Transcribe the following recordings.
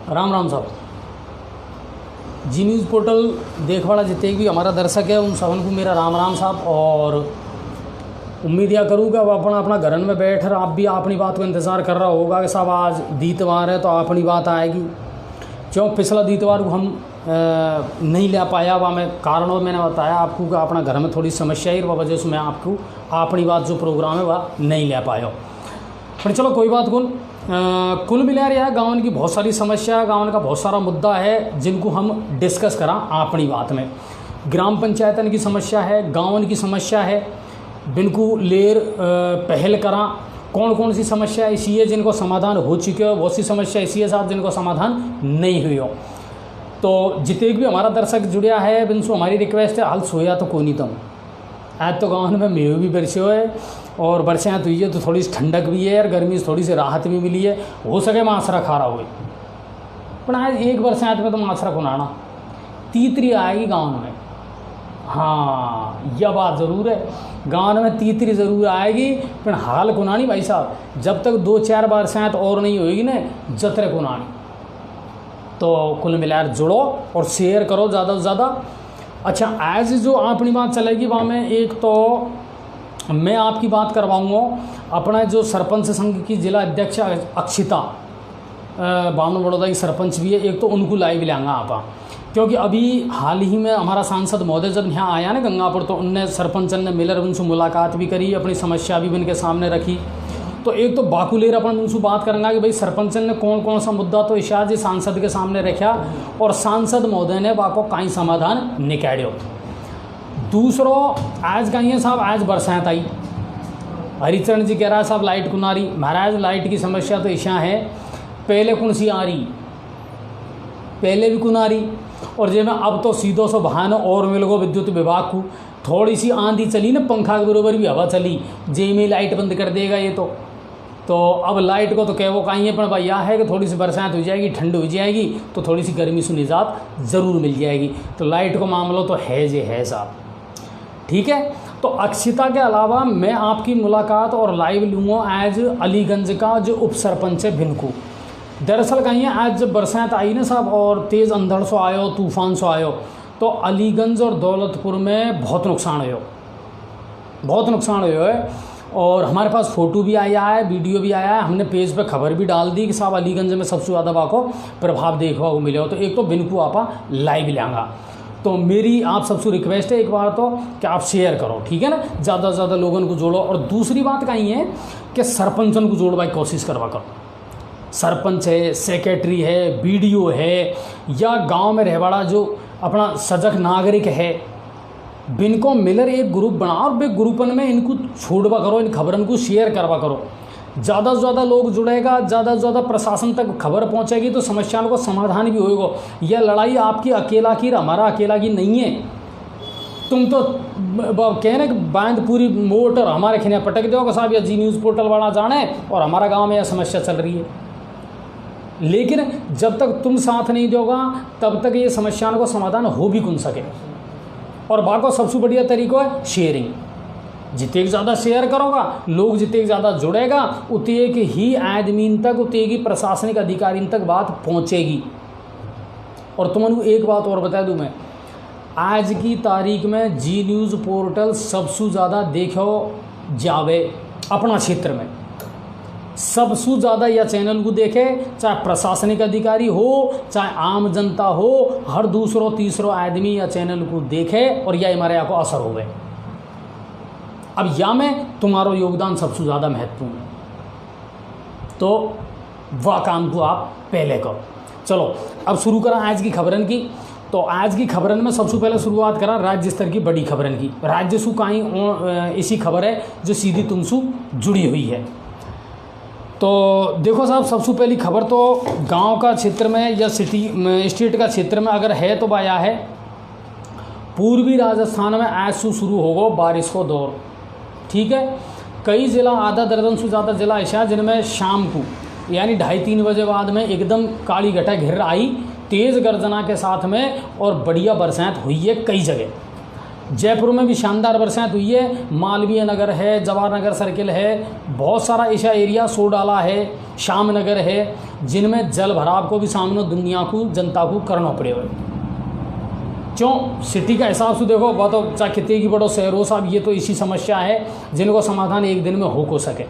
राम राम साहब। जी news portal देख वाला जितने भी हमारा दर्शक है उन सबन को मेरा राम राम साहब। और उम्मीद यह करूँगा अब अपना अपना घरन में बैठ कर आप भी अपनी बात को इंतज़ार कर रहा होगा कि साहब आज दीतवार है तो अपनी बात आएगी। क्यों पिछला दीतवार को हम नहीं ले पाया वह मैं कारणों मैंने बताया आपको कि अपना घर में थोड़ी समस्या ही वह वजह से मैं आपको अपनी बात जो प्रोग्राम है वह नहीं ले पाया। पर चलो कोई बात कुल मिला रहा है गाँव की बहुत सारी समस्या, गाँव का बहुत सारा मुद्दा है जिनको हम डिस्कस करा अपनी बात में। ग्राम पंचायतन की समस्या है, गाँव की समस्या है, बिनको लेर पहल करा। कौन कौन सी समस्या ऐसी है जिनको समाधान हो चुके हो, बहुत सी समस्या ऐसी है साहब जिनको समाधान नहीं हुई हो। तो जितने भी हमारा दर्शक जुड़िया है बिनसु हमारी रिक्वेस्ट है हाल सोया तो कोई नहीं तुम आज तो गाँव में मेह भी बरसे हुए है और बरसात हुई है तो थोड़ी सी ठंडक भी है और गर्मी से थोड़ी सी राहत भी मिली है। हो सके मासरा खा रहा हुए पर आज एक बरसात में तो मासरा को नाना तीतरी आएगी गाँव में। हाँ यह बात ज़रूर है, गाँव में तीतरी ज़रूर आएगी पर हाल को नानी भाई साहब जब तक 2-4 बरसात और नहीं होएगी ना जतरे को नानी। तो कुल मिलाकर जुड़ो और शेयर करो ज़्यादा से ज़्यादा। अच्छा आज जो अपनी बात चलेगी वहाँ में एक तो मैं आपकी बात करवाऊँगा अपना जो सरपंच संघ की जिला अध्यक्ष अक्षिता बामन बड़ौदा की सरपंच भी है, एक तो उनको लाइव लाएंगा आप क्योंकि अभी हाल ही में हमारा सांसद महोदय जब यहाँ आया ना गंगापुर तो उनने सरपंचन ने मिलर उनसे मुलाकात भी करी, अपनी समस्या भी उनके सामने रखी। तो एक तो बाकुलेर अपन उनसे बात करेंगे कि भाई सरपंचन ने कौन कौन सा मुद्दा तो इशाद जी सांसद के सामने रखा और सांसद महोदय ने वाको काई समाधान निकालो। दूसरों आज कहीं है साहब आज बरसात आई, हरिचरण जी कह रहा है साहब लाइट कुनारी महाराज लाइट की समस्या तो ईशा है पहले कौन सी आ रही पहले भी कुनारी और जे में अब तो सीधो सो बहाना और मिल गो विद्युत विभाग को थोड़ी सी आंधी चली ना पंखा के बराबर भी हवा चली जे में लाइट बंद कर देगा ये तो अब लाइट को तो कह वो कहीं है पर भाई यह है कि थोड़ी सी बरसात हो जाएगी ठंड हो जाएगी तो थोड़ी सी गर्मी से निजात ज़रूर मिल जाएगी। तो लाइट को मामला तो है जे है साहब ठीक है। तो अक्षिता के अलावा मैं आपकी मुलाकात और लाइव लूँगा एज अलीगंज का जो उप सरपंच है भिनको। दरअसल कहीं आज जब बरसात आई ना साहब और तेज़ अंधड़ सो आयो तूफान सो आयो तो अलीगंज और दौलतपुर में बहुत नुकसान हुआ है और हमारे पास फ़ोटो भी आया है, वीडियो भी आया है, हमने पेज पे खबर भी डाल दी कि साहब अलीगंज में सबसे ज़्यादा वाको प्रभाव देखने को मिले हो। तो एक तो बिनको आपा लाइव लेंगा तो मेरी आप सबसे रिक्वेस्ट है एक बार तो कि आप शेयर करो ठीक है ना, ज़्यादा से ज़्यादा लोगों को जोड़ो। और दूसरी बात कहीं है कि सरपंचन को जोड़वा की कोशिश करवा करो। सरपंच है, सेक्रेटरी है, बीडीओ है या गांव में रहवाड़ा जो अपना सजग नागरिक है बिनको मिलर एक ग्रुप बना और बे ग्रुपन में इनको छोड़वा करो, इन खबरन को शेयर करवा करो। ज़्यादा से ज़्यादा लोग जुड़ेगा, ज़्यादा से ज़्यादा प्रशासन तक खबर पहुंचेगी तो समस्याओं का समाधान भी होएगा। यह लड़ाई आपकी अकेला की हमारा अकेला की नहीं है। तुम तो कहने बांध पूरी मोट और हमारे खिने पटक दो साहब या जी न्यूज़ पोर्टल वाला जाने और हमारा गाँव में यह समस्या चल रही है। लेकिन जब तक तुम साथ नहीं दोगा तब तक ये समस्याओं का समाधान हो भी कौन सके। और बाको सबसे बढ़िया तरीका है शेयरिंग। जितने ज़्यादा शेयर करोगा लोग जितने ज़्यादा जुड़ेगा उतने के ही आदमी तक उतने की प्रशासनिक अधिकारी तक बात पहुँचेगी। और तुमने एक बात और बता दूं मैं आज की तारीख में जी न्यूज़ पोर्टल सबसे ज़्यादा देखो जावे अपना क्षेत्र में सबसे ज़्यादा यह चैनल को देखे, चाहे प्रशासनिक अधिकारी हो चाहे आम जनता हो, हर दूसरो तीसरो आदमी या चैनल को देखे और यह हमारे यहाँ को असर हो गए। अब या में तुम्हारा योगदान सबसे ज़्यादा महत्वपूर्ण है तो वह काम को आप पहले करो। चलो अब शुरू करा आज की खबरन की। तो आज की खबरन में सबसे पहले शुरुआत करा राज्य स्तर की बड़ी खबरन की। राज्य सु कहीं ऐसी खबर है जो सीधी तुमसे जुड़ी हुई है। तो देखो साहब सबसे पहली खबर तो गांव का क्षेत्र में या सिटी स्टेट का क्षेत्र में अगर है तो आया है पूर्वी राजस्थान में आज से शुरू होगा बारिश को दौर ठीक है। कई ज़िला आधा दर्जन से ज़्यादा ज़िला ऐसा जिनमें शाम को यानी 2:30-3 बजे बाद में एकदम काली घटा घिर आई तेज़ गर्जना के साथ में और बढ़िया बरसात हुई है कई जगह। जयपुर में भी शानदार बरसात हुई है, मालवीय नगर है, जवाहर नगर सर्किल है, बहुत सारा ऐसा एरिया सोडाला है, श्याम नगर है, जिनमें जल भराव को भी सामने दुनिया को जनता को करना पड़े हुए। क्यों? सिटी का हिसाब से देखो, वह तो चाहे कितने की बड़ो शहरों साहब, ये तो इसी समस्या है जिनको समाधान एक दिन में हो सके।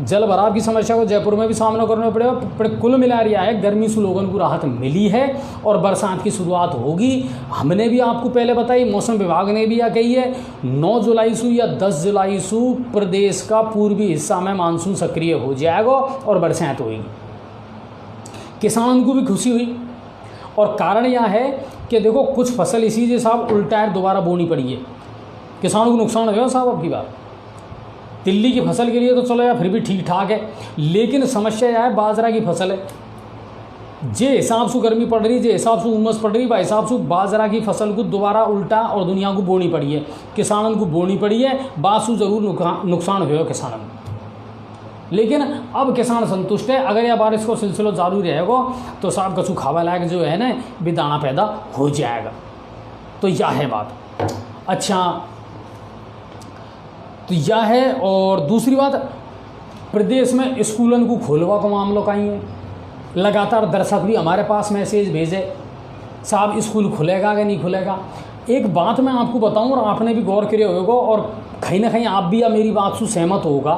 जल भराव की समस्या को जयपुर में भी सामना करना पड़ेगा, पर कुल मिला रहा है गर्मी से लोगों को राहत मिली है और बरसात की शुरुआत होगी। हमने भी आपको पहले बताई, मौसम विभाग ने भी यह कही है 9 जुलाई से या 10 जुलाई से प्रदेश का पूर्वी हिस्सा में मानसून सक्रिय हो जाएगा और बरसात होगी। किसानों को भी खुशी हुई और कारण यह है कि देखो कुछ फसल इसी से साहब उल्टा दोबारा बोनी पड़ी है, किसानों को नुकसान हुआ साहब। अब की बात दिल्ली की फसल के लिए तो चलो यार फिर भी ठीक ठाक है, लेकिन समस्या यह है बाजरा की फसल है, जे हिसाब से गर्मी पड़ रही, जे हिसाब से उमस पड़ रही, वह हिसाब से बाजरा की फसल को दोबारा उल्टा और दुनिया को बोनी पड़ी है, किसानों को बोनी पड़ी है। बासु जरूर नुकसान हुआ किसानों को, लेकिन अब किसान संतुष्ट है। अगर यह बारिश को सिलसिला जारी रहेगा तो साहब कछु खावा लायक जो है ना भी दाना पैदा हो जाएगा। तो यह है बात। अच्छा, तो यह है। और दूसरी बात, प्रदेश में स्कूलों को खोलवा का मामला का ही है। लगातार दर्शक भी हमारे पास मैसेज भेजे, साहब स्कूल खुलेगा कि नहीं खुलेगा। एक बात मैं आपको बताऊं और आपने भी गौर किया होगा और कहीं ना कहीं आप भी या मेरी बात से सहमत होगा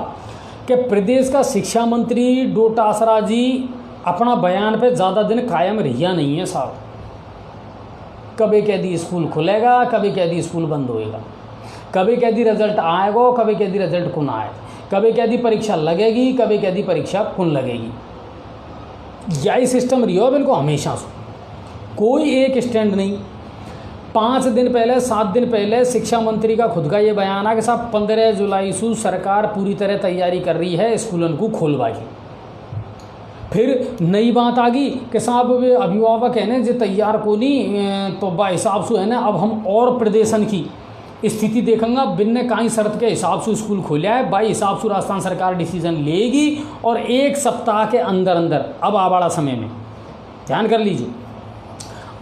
कि प्रदेश का शिक्षा मंत्री डोटासरा जी अपना बयान पे ज़्यादा दिन कायम रहिया नहीं है साहब। कभी कह दी स्कूल खुलेगा, कभी कह दी स्कूल बंद होएगा, कभी कह दी रिजल्ट आएगा, कभी कह दी रिजल्ट कौन आए, कभी कह दी परीक्षा लगेगी, कभी कह दी परीक्षा कौन लगेगी। यही सिस्टम रही हो बिल्कुल हमेशा से, कोई एक स्टैंड नहीं। 5 दिन पहले 7 दिन पहले शिक्षा मंत्री का खुद का ये बयान है कि साहब 15 जुलाई से सरकार पूरी तरह तैयारी कर रही है स्कूलों को खोलवा की। फिर नई बात आ गई कि साहब अभिभावक है ना जो तैयार को नहीं, तो बा हिसाब से है ना अब हम और प्रदेशन की स्थिति देखेंगे, बिन काई शर्त के हिसाब से स्कूल खोला है, बाई हिसाब से राजस्थान सरकार डिसीजन लेगी और 1 सप्ताह के अंदर अंदर, अब आवाड़ा समय में ध्यान कर लीजिए,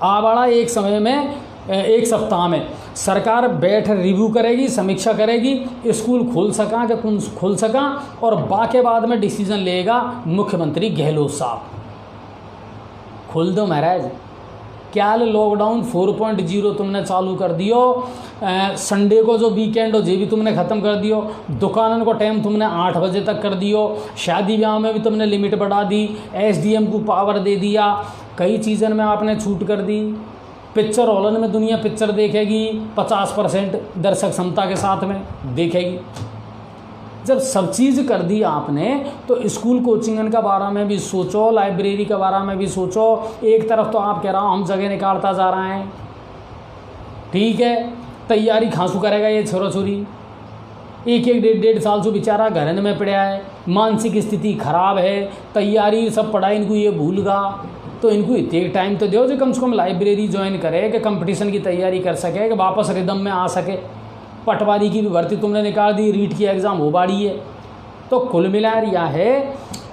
आवाड़ा एक समय में 1 सप्ताह में सरकार बैठ रिव्यू करेगी, समीक्षा करेगी, स्कूल खोल सका कि कौन खोल सका, और बाके बाद में डिसीजन लेगा मुख्यमंत्री गहलोत साहब। खोल दो महाराज, क्या लॉकडाउन 4.0 तुमने चालू कर दियो, संडे को जो वीकेंड हो जे भी तुमने ख़त्म कर दियो, दुकानों को टाइम तुमने 8 बजे तक कर दियो, शादी ब्याह में भी तुमने लिमिट बढ़ा दी, SDM को पावर दे दिया, कई चीज़ों में आपने छूट कर दी। पिक्चर हॉलन में दुनिया पिक्चर देखेगी 50% दर्शक क्षमता के साथ में देखेगी। जब सब चीज़ कर दी आपने तो स्कूल कोचिंगन का बारे में भी सोचो, लाइब्रेरी के बारे में भी सोचो। एक तरफ तो आप कह रहा हूँ हम जगह निकालता जा रहे हैं, ठीक है, तैयारी खांसू करेगा ये छोरा छोरी, 1-1 डेढ़ साल से बेचारा घरन में पड़ा है, मानसिक स्थिति खराब है, तैयारी सब पढ़ाई इनको ये भूलगा, तो इनको इतने टाइम तो दो जो कम से कम लाइब्रेरी ज्वाइन करे, कि कंपटीशन की तैयारी कर सके, कि वापस रिदम में आ सके। पटवारी की भी भर्ती तुमने निकाल दी, रीट की एग्ज़ाम हो बाड़ी है। तो कुल मिला यह है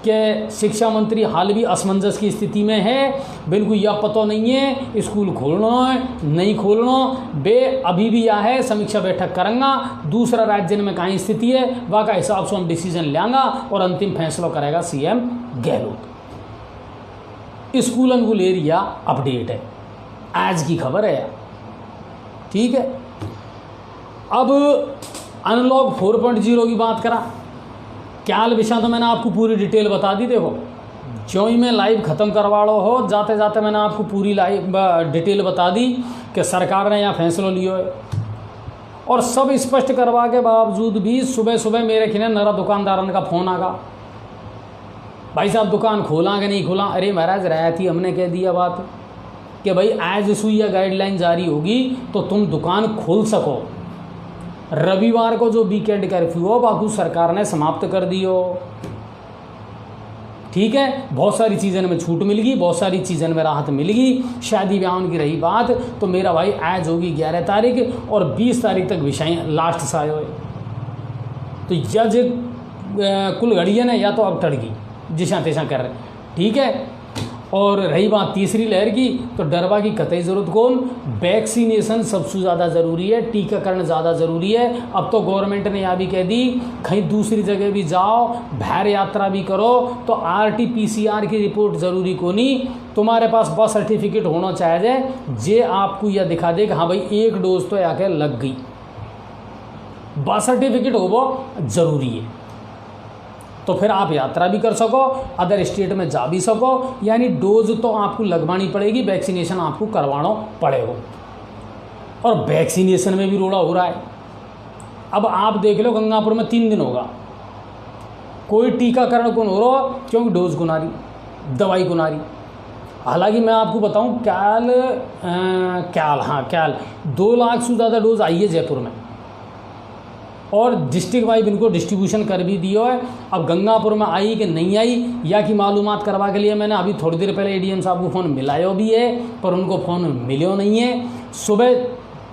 कि शिक्षा मंत्री हाल भी असमंजस की स्थिति में है, बिल्कुल यह पता नहीं है स्कूल खोलना है नहीं खोलना, बे अभी भी यह है समीक्षा बैठक करेंगा, दूसरा राज्य में कहाँ स्थिति है वह का हिसाब से हम डिसीजन लेंगे और अंतिम फैसला करेगा CM गहलोत। स्कूलन को ले रिया अपडेट है, आज की खबर है, ठीक है। अब अनलॉक 4.0 की बात करा, क्या विषय तो मैंने आपको पूरी डिटेल बता दी। देखो जो ही मैं लाइव ख़त्म करवा लो हो, जाते जाते मैंने आपको पूरी लाइव डिटेल बता दी कि सरकार ने यहाँ फैसला लिया है, और सब स्पष्ट करवा के बावजूद भी सुबह सुबह मेरे खिने नरा दुकानदारन का फ़ोन आगा, भाई साहब दुकान खोला कि नहीं खोला। अरे महाराज रायती हमने कह दिया बात कि भाई आज सुइया गाइडलाइन जारी होगी तो तुम दुकान खोल सको। रविवार को जो वीकेंड कर्फ्यू हो बाकू सरकार ने समाप्त कर दियो, ठीक है। बहुत सारी चीज़ों में छूट मिल गई, बहुत सारी चीज़ों में राहत मिल गई। शादी ब्याह की रही बात तो मेरा भाई आज होगी 11 तारीख और 20 तारीख तक विषय लास्ट से आए हुए, तो जज कुल घड़िया ने या तो अब टड़ गई जिसा तैसा कर रहे, ठीक है। और रही बात तीसरी लहर की, तो डरवा की कतई ज़रूरत कौन, वैक्सीनेशन सबसे ज़्यादा ज़रूरी है, टीकाकरण ज़्यादा ज़रूरी है। अब तो गवर्नमेंट ने यह भी कह दी, कहीं दूसरी जगह भी जाओ, बाहर यात्रा भी करो, तो RT-PCR की रिपोर्ट ज़रूरी को नहीं, तुम्हारे पास बस सर्टिफिकेट होना चाहिए जे आपको यह दिखा दे कि हाँ भाई एक डोज तो आके लग गई, बस सर्टिफिकेट हो वो ज़रूरी है। तो फिर आप यात्रा भी कर सको, अदर स्टेट में जा भी सको, यानी डोज तो आपको लगवानी पड़ेगी, वैक्सीनेशन आपको करवाना पड़ेगा। और वैक्सीनेशन में भी रोड़ा हो रहा है। अब आप देख लो गंगापुर में 3 दिन होगा, कोई टीकाकरण कौन हो रहा, क्योंकि डोज को नारी, दवाई को नारी। हालांकि मैं आपको बताऊं कैल 2 लाख से ज़्यादा डोज आई है जयपुर में, और डिस्ट्रिक्ट वाइज इनको डिस्ट्रीब्यूशन कर भी दिया है। अब गंगापुर में आई कि नहीं आई या की मालूमात करवा के लिए मैंने अभी थोड़ी देर पहले ADM साहब को फ़ोन मिलाया भी है, पर उनको फ़ोन मिलो नहीं है। सुबह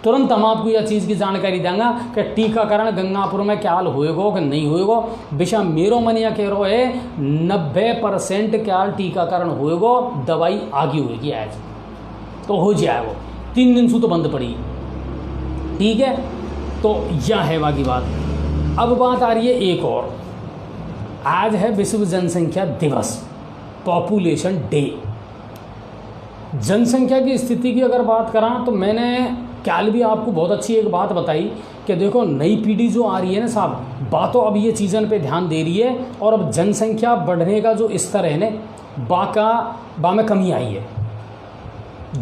तुरंत हम आपको यह चीज़ की जानकारी देंगे कि टीकाकरण गंगापुर में क्या हाल होएगा कि नहीं होएगा। विषय मेरो मन यह कह रहा है 90% क्या टीकाकरण होएगा, दवाई आगे होएगी आज तो हो जाएगा। 3 दिन से तो बंद पड़ी, ठीक है। तो यह है बाकी बात। अब बात आ रही है एक और, आज है विश्व जनसंख्या दिवस, पॉपुलेशन डे। जनसंख्या की स्थिति की अगर बात करा तो मैंने कल भी आपको बहुत अच्छी एक बात बताई कि देखो नई पीढ़ी जो आ रही है ना साहब, बातों अब ये चीज़न पे ध्यान दे रही है, और अब जनसंख्या बढ़ने का जो स्तर है ना बा में कमी आई है।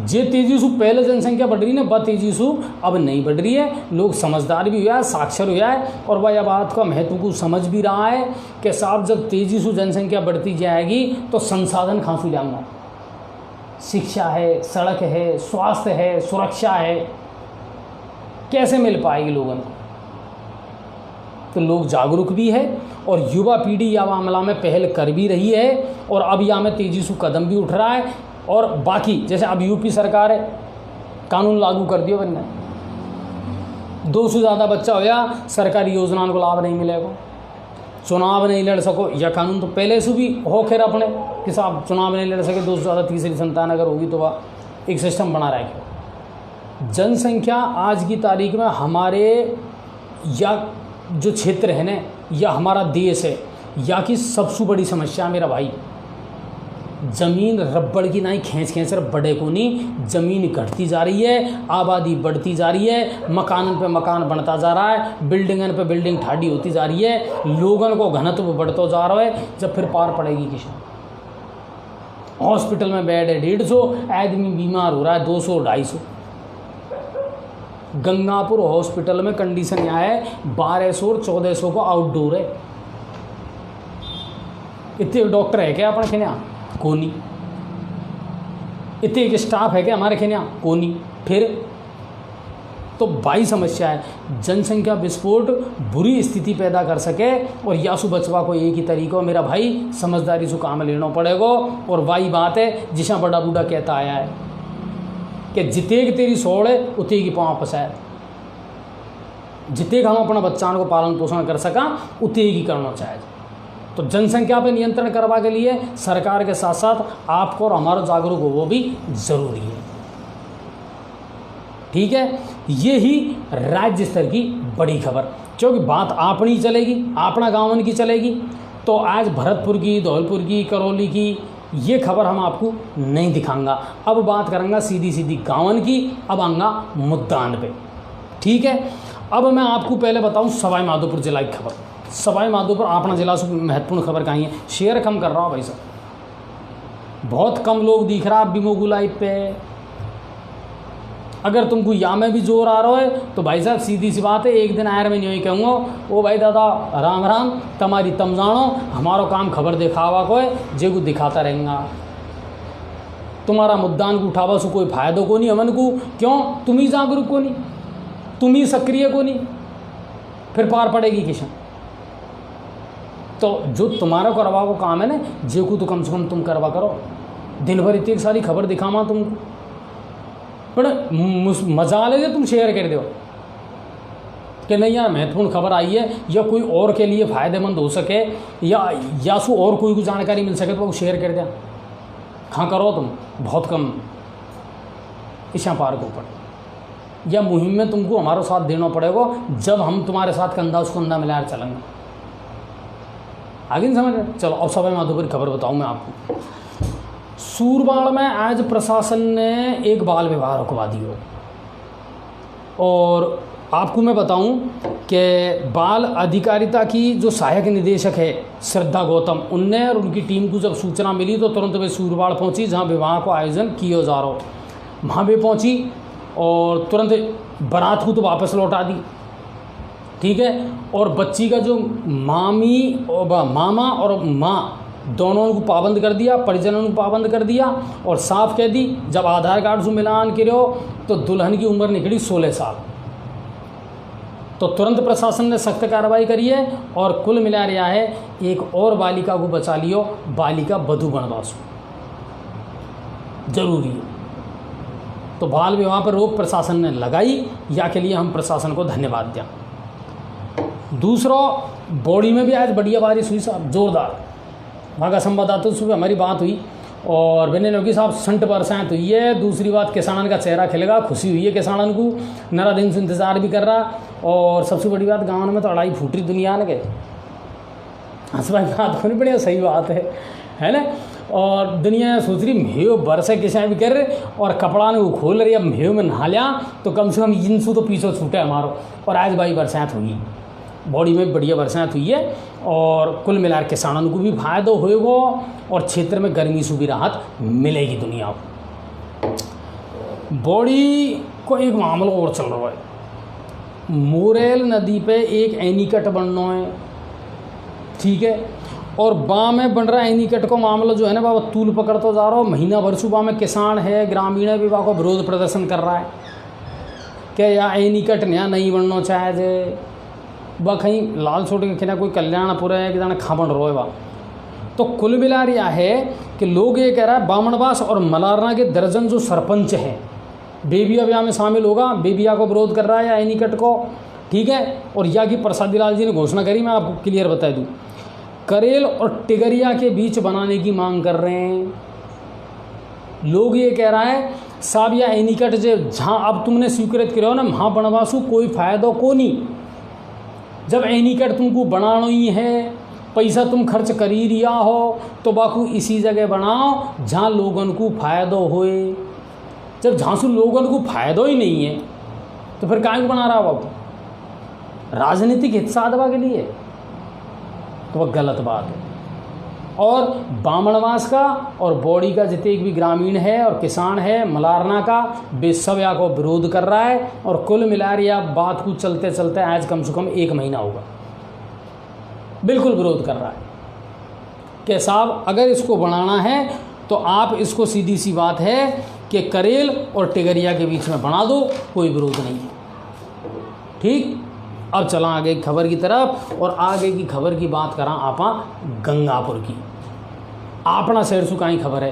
जे तेजी से पहले जनसंख्या बढ़ रही है ना, तेजी से अब नहीं बढ़ रही है। लोग समझदार भी हुआ है, साक्षर हुआ है, और वह यह बात का महत्व को समझ भी रहा है कि साहब जब तेजी से जनसंख्या बढ़ती जाएगी तो संसाधन कहाँ से लाऊंगा, शिक्षा है, सड़क है, स्वास्थ्य है, सुरक्षा है, कैसे मिल पाएगी लोगों को। तो लोग जागरूक भी है, और युवा पीढ़ी यह मामला में पहल कर भी रही है, और अब यहाँ में तेजी से कदम भी उठ रहा है। और बाकी जैसे अब यूपी सरकार है, कानून लागू कर दिया, वरना 2 से ज़्यादा बच्चा हो या सरकारी योजनाओं को लाभ नहीं मिलेगा, चुनाव नहीं लड़ सको, यह कानून तो पहले से भी हो खैर अपने कि साहब चुनाव नहीं लड़ सके, 2 से ज़्यादा तीसरी संतान अगर होगी तो वह एक सिस्टम बना रहा। जनसंख्या आज की तारीख में हमारे या जो क्षेत्र है ना, या हमारा देश है, या की सबसे बड़ी समस्या मेरा भाई, ज़मीन रबड़ की नहीं खींच खींच बड़े को नहीं, ज़मीन घटती जा रही है, आबादी बढ़ती जा रही है, मकान पे मकान बनता जा रहा है, बिल्डिंगन पे बिल्डिंग ठाडी होती जा रही है, लोगों को घनत्व बढ़ता जा रहा है। जब फिर पार पड़ेगी किसान, हॉस्पिटल में बेड है 150, आदमी बीमार हो रहा है 200-250। गंगापुर हॉस्पिटल में कंडीशन यह है 1200 और 1400 को आउटडोर है। इतने डॉक्टर है क्या अपने खेने कोनी, इतने एक स्टाफ है क्या हमारे खेने कोनी। फिर तो भाई समस्या है, जनसंख्या विस्फोट बुरी स्थिति पैदा कर सके, और यासु बचवा को एक ही तरीका हो मेरा भाई, समझदारी से काम लेना पड़ेगा। और वही बात है जिसे बड़ा बूढ़ा कहता आया है कि जितेग तेरी सोड़ है उतेगी पाँव पसार, जितेग हम अपना बच्चान को पालन पोषण कर सका उतेगी करना चाहिए। तो जनसंख्या पर नियंत्रण करवा के लिए सरकार के साथ साथ आपको और हमारा जागरूक हो वो भी ज़रूरी है, ठीक है। ये ही राज्य स्तर की बड़ी खबर, क्योंकि बात अपनी चलेगी, अपना गाँव की चलेगी। तो आज भरतपुर की, धौलपुर की, करौली की ये खबर हम आपको नहीं दिखाऊंगा। अब बात करूँगा सीधी सीधी गाँव की, अब आऊँगा मुद्दान पे, ठीक है। अब मैं आपको पहले बताऊँ सवाई माधोपुर जिला की खबर। सवाई माधोपुर अपना जिला से महत्वपूर्ण खबर कहीं है, शेयर कम कर रहा हूँ भाई साहब, बहुत कम लोग दिख रहा है बिमोगू लाइव पे। अगर तुमको या में भी जोर आ रहा है तो भाई साहब सीधी सी बात है, एक दिन आयर में नहीं कहूँगा ओ भाई दादा राम राम तुम्हारी तम जानो, हमारा काम खबर दिखावा को है, जे को दिखाता रहेंगा। तुम्हारा मुद्दान को उठावा से कोई फायदा को नहीं हमन को, क्यों तुम ही जागरूक को नहीं, तुम ही सक्रिय को नहीं, फिर पार पड़ेगी किशन। तो जो तुम्हारा करवा को काम है ना, जे को तो कम से कम तुम करवा करो। दिन भर इतनी सारी खबर दिखावा तुमको, पर मजा ले तुम शेयर कर दो कि नहीं यार महत्वपूर्ण खबर आई है, या कोई और के लिए फ़ायदेमंद हो सके, या सो और कोई को जानकारी मिल सके तो वो शेयर कर दिया। खा करो तुम बहुत कम इशा पार को ऊपर, या मुहिम में तुमको हमारा साथ देना पड़ेगा, जब हम तुम्हारे साथ कंधा उसको कंधा मिलाकर चलेंगे। आगे नहीं समझ रहे? चलो अब सवाई माधोपुर खबर बताऊं मैं आपको। सूरबाड़ में आज प्रशासन ने एक बाल विवाह रुकवा दिया, और आपको मैं बताऊं कि बाल अधिकारिता की जो सहायक निदेशक है श्रद्धा गौतम, उनने और उनकी टीम को जब सूचना मिली तो तुरंत वे सूरबाड़ पहुंची, जहां विवाह को आयोजन किया जा रहा। वहाँ भी पहुंची और तुरंत बारात को तो वापस लौटा दी, ठीक है। और बच्ची का जो मामी और मामा और माँ दोनों को पाबंद कर दिया, परिजनों को पाबंद कर दिया, और साफ कह दी जब आधार कार्ड से मिलान करो तो दुल्हन की उम्र निकली 16 साल। तो तुरंत प्रशासन ने सख्त कार्रवाई करी है, और कुल मिला रहा है एक और बालिका को बचा लियो, बालिका बधू बनवासु जरूरी है। तो बाल विवाह पर रोक प्रशासन ने लगाई, या के लिए हम प्रशासन को धन्यवाद दें। दूसरा, बॉडी में भी आज बढ़िया बारिश हुई साहब, जोरदार। वहाँ का संवाददाता सुबह हमारी बात हुई और मैंने नौकी साहब संट बरसात हुई है। दूसरी बात, किसानन का चेहरा खिलेगा, खुशी हुई है किसानन को, नरा दिन से इंतज़ार भी कर रहा। और सबसे बड़ी बात, गाँव में तो अड़ाई फूट रही दुनिया ने के हंसवाई बात होनी बढ़िया, सही बात है ना। और दुनिया सोच रही मेव बरसे किसा भी कर, और कपड़ा ने वो खोल रही, अब मेव में नहा लिया तो कम से कम इंसू तो पीछे छूटे हमारो। और आज भाई बरसात हुई, बॉडी में बढ़िया बरसात हुई है, और कुल मिलाकर किसानों को भी फायदा होएगा, और क्षेत्र में गर्मी से भी राहत मिलेगी दुनिया को। बॉडी को एक मामला और चल रहा है, मोरेल नदी पे एक एनीकट बनना है, ठीक है। और बाँ में बन रहा एनीकट को मामला जो है ना बाबा तूल पकड़ता जा रहा हो। महीना भर सुबह में किसान है, ग्रामीण विभाग को विरोध प्रदर्शन कर रहा है कि या एनीकट नया नहीं बनना चाहे जे बा, कहीं लाल छोड़ के खिना कोई कल्याणपुर है कि जाना खा बन रहा है बा। तो कुल मिला रहा है कि लोग ये कह रहा है बामणवास और मलारना के दर्जन जो सरपंच हैं बेबिया ब्याह में शामिल होगा, बेबिया को विरोध कर रहा है या एनीकट को, ठीक है। और या कि प्रसादी लाल जी ने घोषणा करी, मैं आपको क्लियर बता दूँ, करेल और टिगरिया के बीच बनाने की मांग कर रहे हैं लोग। ये कह रहा है साहब या एनीकट जो जहाँ अब तुमने स्वीकृत करो ना, वहाँ बनवासू कोई फायदा को नहीं। जब एनीकट तुमको बनाना ही है, पैसा तुम खर्च कर ही रिया हो, तो बाकू इसी जगह बनाओ जहाँ लोगन को फायदा होए। जब जहाँ से लोगन को फायदा ही नहीं है तो फिर काहे को बना रहा बाबू, राजनीतिक हित साधवा के लिए, तो वह गलत बात है। और बामणवास का और बॉडी का जितने भी ग्रामीण है और किसान है मलारना का, वे सब या को विरोध कर रहा है। और कुल मिला रही बात को चलते चलते आज कम से कम 1 महीना होगा, बिल्कुल विरोध कर रहा है कि साहब अगर इसको बनाना है तो आप इसको, सीधी सी बात है कि करेल और टिगरिया के बीच में बना दो, कोई विरोध नहीं है, ठीक। अब चला आगे की खबर की तरफ, और आगे की खबर की बात करा आपा गंगापुर की। अपना शहर से कहीं खबर है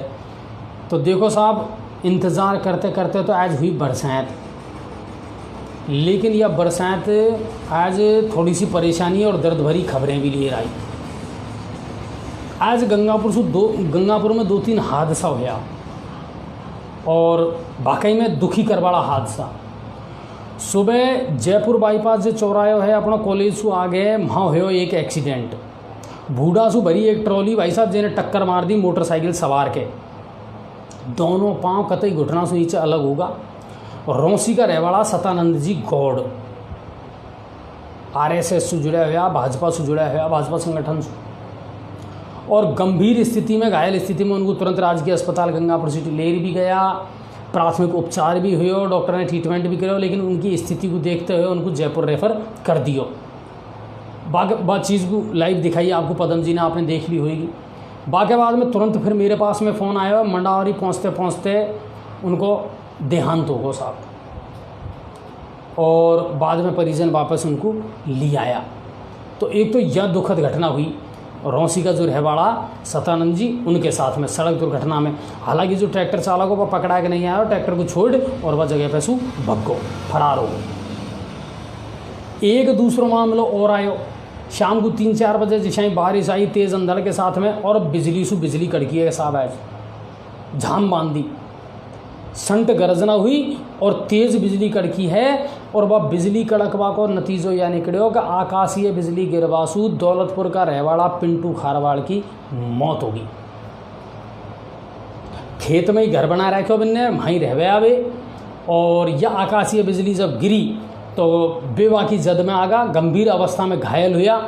तो देखो साहब, इंतज़ार करते करते तो आज हुई बरसात, लेकिन यह बरसात आज थोड़ी सी परेशानी और दर्द भरी खबरें भी ले आई। आज गंगापुर में 2-3 हादसा हुआ, और वाकई में दुखी करवाड़ा हादसा। सुबह जयपुर बाईपास जो चौराहे है अपना कॉलेज से आगे, वहाँ हो एक एक्सीडेंट। बूढ़ा सु भरी एक ट्रॉली भाई साहब जिन्हें टक्कर मार दी मोटरसाइकिल सवार के, दोनों पांव कतई घुटना से नीचे अलग होगा। रौसी का रहवाड़ा सतानंद जी गौड़, RSS से जुड़ा हुआ, भाजपा से जुड़ा हुआ, भाजपा संगठन से, और गंभीर स्थिति में, घायल स्थिति में उनको तुरंत राजकीय अस्पताल गंगापुर सिटी ले भी गया, प्राथमिक उपचार भी हुए और डॉक्टर ने ट्रीटमेंट भी किया, लेकिन उनकी स्थिति को देखते हुए उनको जयपुर रेफर कर दियो। बात चीज़ को लाइव दिखाई आपको, पदम जी ने आपने देख ली होगी। बाकी बाद में तुरंत फिर मेरे पास में फ़ोन आया, मंडावरी पहुँचते पहुँचते उनको देहांत हो गया साहब, और बाद में परिजन वापस उनको ले आया। तो एक तो यह दुखद घटना हुई, रौसी का जो रहवाड़ा सतानंद जी उनके साथ में सड़क दुर्घटना में। हालांकि जो ट्रैक्टर चालक को वह पकड़ा के नहीं आया, ट्रैक्टर को छोड़ और वह जगह पे सू भगो फरार हो। एक दूसरा मामला और आयो, शाम को 3-4 बजे जिस बारिश आई तेज़ अंधड़ के साथ में, और बिजली कड़की है साहब। आज झाम बांधी, संट गर्जना हुई और तेज बिजली कड़की है। और वह बिजली कड़कवा को नतीजो यह निकलो कि आकाशीय बिजली गिरवासु दौलतपुर का रहवाड़ा पिंटू खारवाड़ की मौत होगी। खेत में ही घर बना रखे बिन्ने, वहीं रहवे आवे। और यह आकाशीय बिजली जब गिरी तो बेवा की जद में आगा, गंभीर अवस्था में घायल हुआ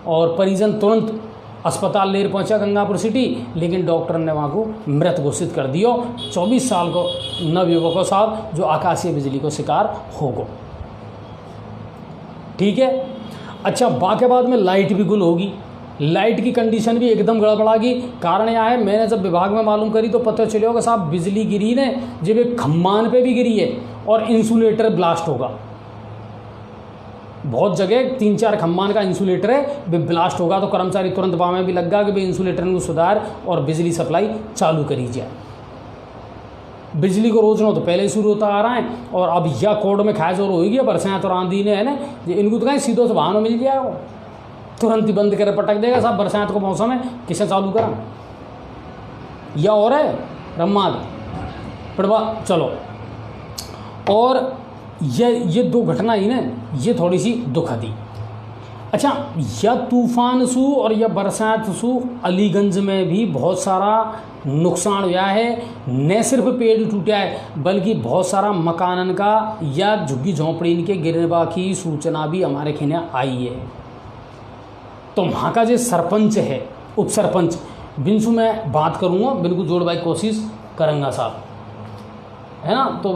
और परिजन तुरंत अस्पताल लेर पहुंचा गंगापुर सिटी, लेकिन डॉक्टर ने वहाँ को मृत घोषित कर दियो। 24 साल को नवयुवक साहब जो आकाशीय बिजली को शिकार हो गो। ठीक है। अच्छा, बाके बाद में लाइट भी गुल होगी, लाइट की कंडीशन भी एकदम गड़बड़ागी। कारण यह है, मैंने जब विभाग में मालूम करी तो पता चलियो कि साहब बिजली गिरी ने जब एक खम्मान पे भी गिरी है और इंसुलेटर ब्लास्ट होगा। बहुत जगह 3-4 खम्मान का इंसुलेटर है, वे ब्लास्ट होगा तो कर्मचारी तुरंत बामें भी लग गया कि भाई इंसुलेटर को सुधार और बिजली सप्लाई चालू करी जाए। बिजली को रोजना तो पहले ही शुरू होता आ रहा है और अब यह कोड में खाया जोर होगी बरसात और आंधी ने है ना, इनको तो कहीं सीधो से बहाना मिल जाए, वो तुरंत ही बंद कर पटक देगा। साहब बरसात को मौसम है, किसे चालू करा या और है रम्मा पड़वा चलो। और ये दो घटना ही ना, ये थोड़ी सी दुखदी। अच्छा, यह तूफान सु और यह बरसात सु अलीगंज में भी बहुत सारा नुकसान हुआ है। न सिर्फ पेड़ टूटा है बल्कि बहुत सारा मकानन का या झुग्गी झोंपड़ी के गिरने की सूचना भी हमारे खेने आई है। तो वहाँ का जो सरपंच है, उप सरपंच, बिनसु मैं बात करूँगा, बिल्कुल जोड़वाई कोशिश करूँगा साहब, है ना। तो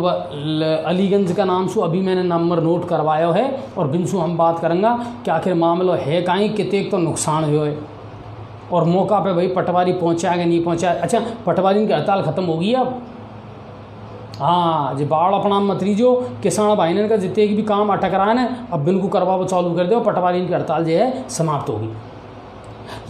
अलीगंज का नाम सु अभी मैंने नंबर नोट करवाया है और बिनसु हम बात करेंगे कि आखिर मामला है कहीं कितने तो नुकसान हुए है और मौका पे भाई पटवारी पहुँचा कि नहीं पहुँचा। अच्छा, पटवारी की हड़ताल ख़त्म हो गई अब। हाँ जी, बाढ़ अपना मत लीजियो, किसान भाई ने का जितने भी काम अटक रहा है ना, अब बिल्कुल करवा वो चालू कर दो, पटवारी की हड़ताल जो है समाप्त होगी।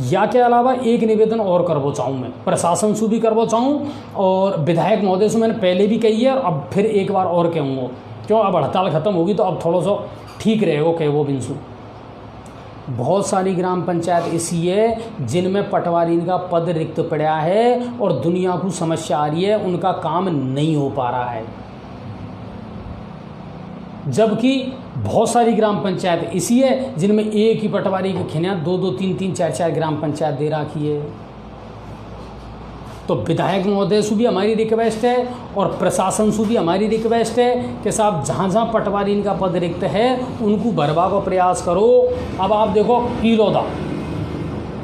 या के अलावा एक निवेदन और करवो चाहूँ मैं, प्रशासन से भी करवो चाहूँ और विधायक महोदय से मैंने पहले भी कही है और अब फिर एक बार और कहूँगा, क्यों अब हड़ताल ख़त्म होगी तो अब थोड़ा सा ठीक रहेगा कह वो बिंसु। बहुत सारी ग्राम पंचायत ऐसी है जिनमें पटवारी का पद रिक्त पड़ा है और दुनिया को समस्या आ रही है, उनका काम नहीं हो पा रहा है। जबकि बहुत सारी ग्राम पंचायत ऐसी है जिनमें एक ही पटवारी के खिना 2-2, 3-3, 4-4 ग्राम पंचायत दे रखी है। तो विधायक महोदय से भी हमारी रिक्वेस्ट है और प्रशासन से भी हमारी रिक्वेस्ट है कि साहब जहाँ जहाँ पटवारी का पद रिक्त है उनको भरवा का प्रयास करो। अब आप देखो पीलोदा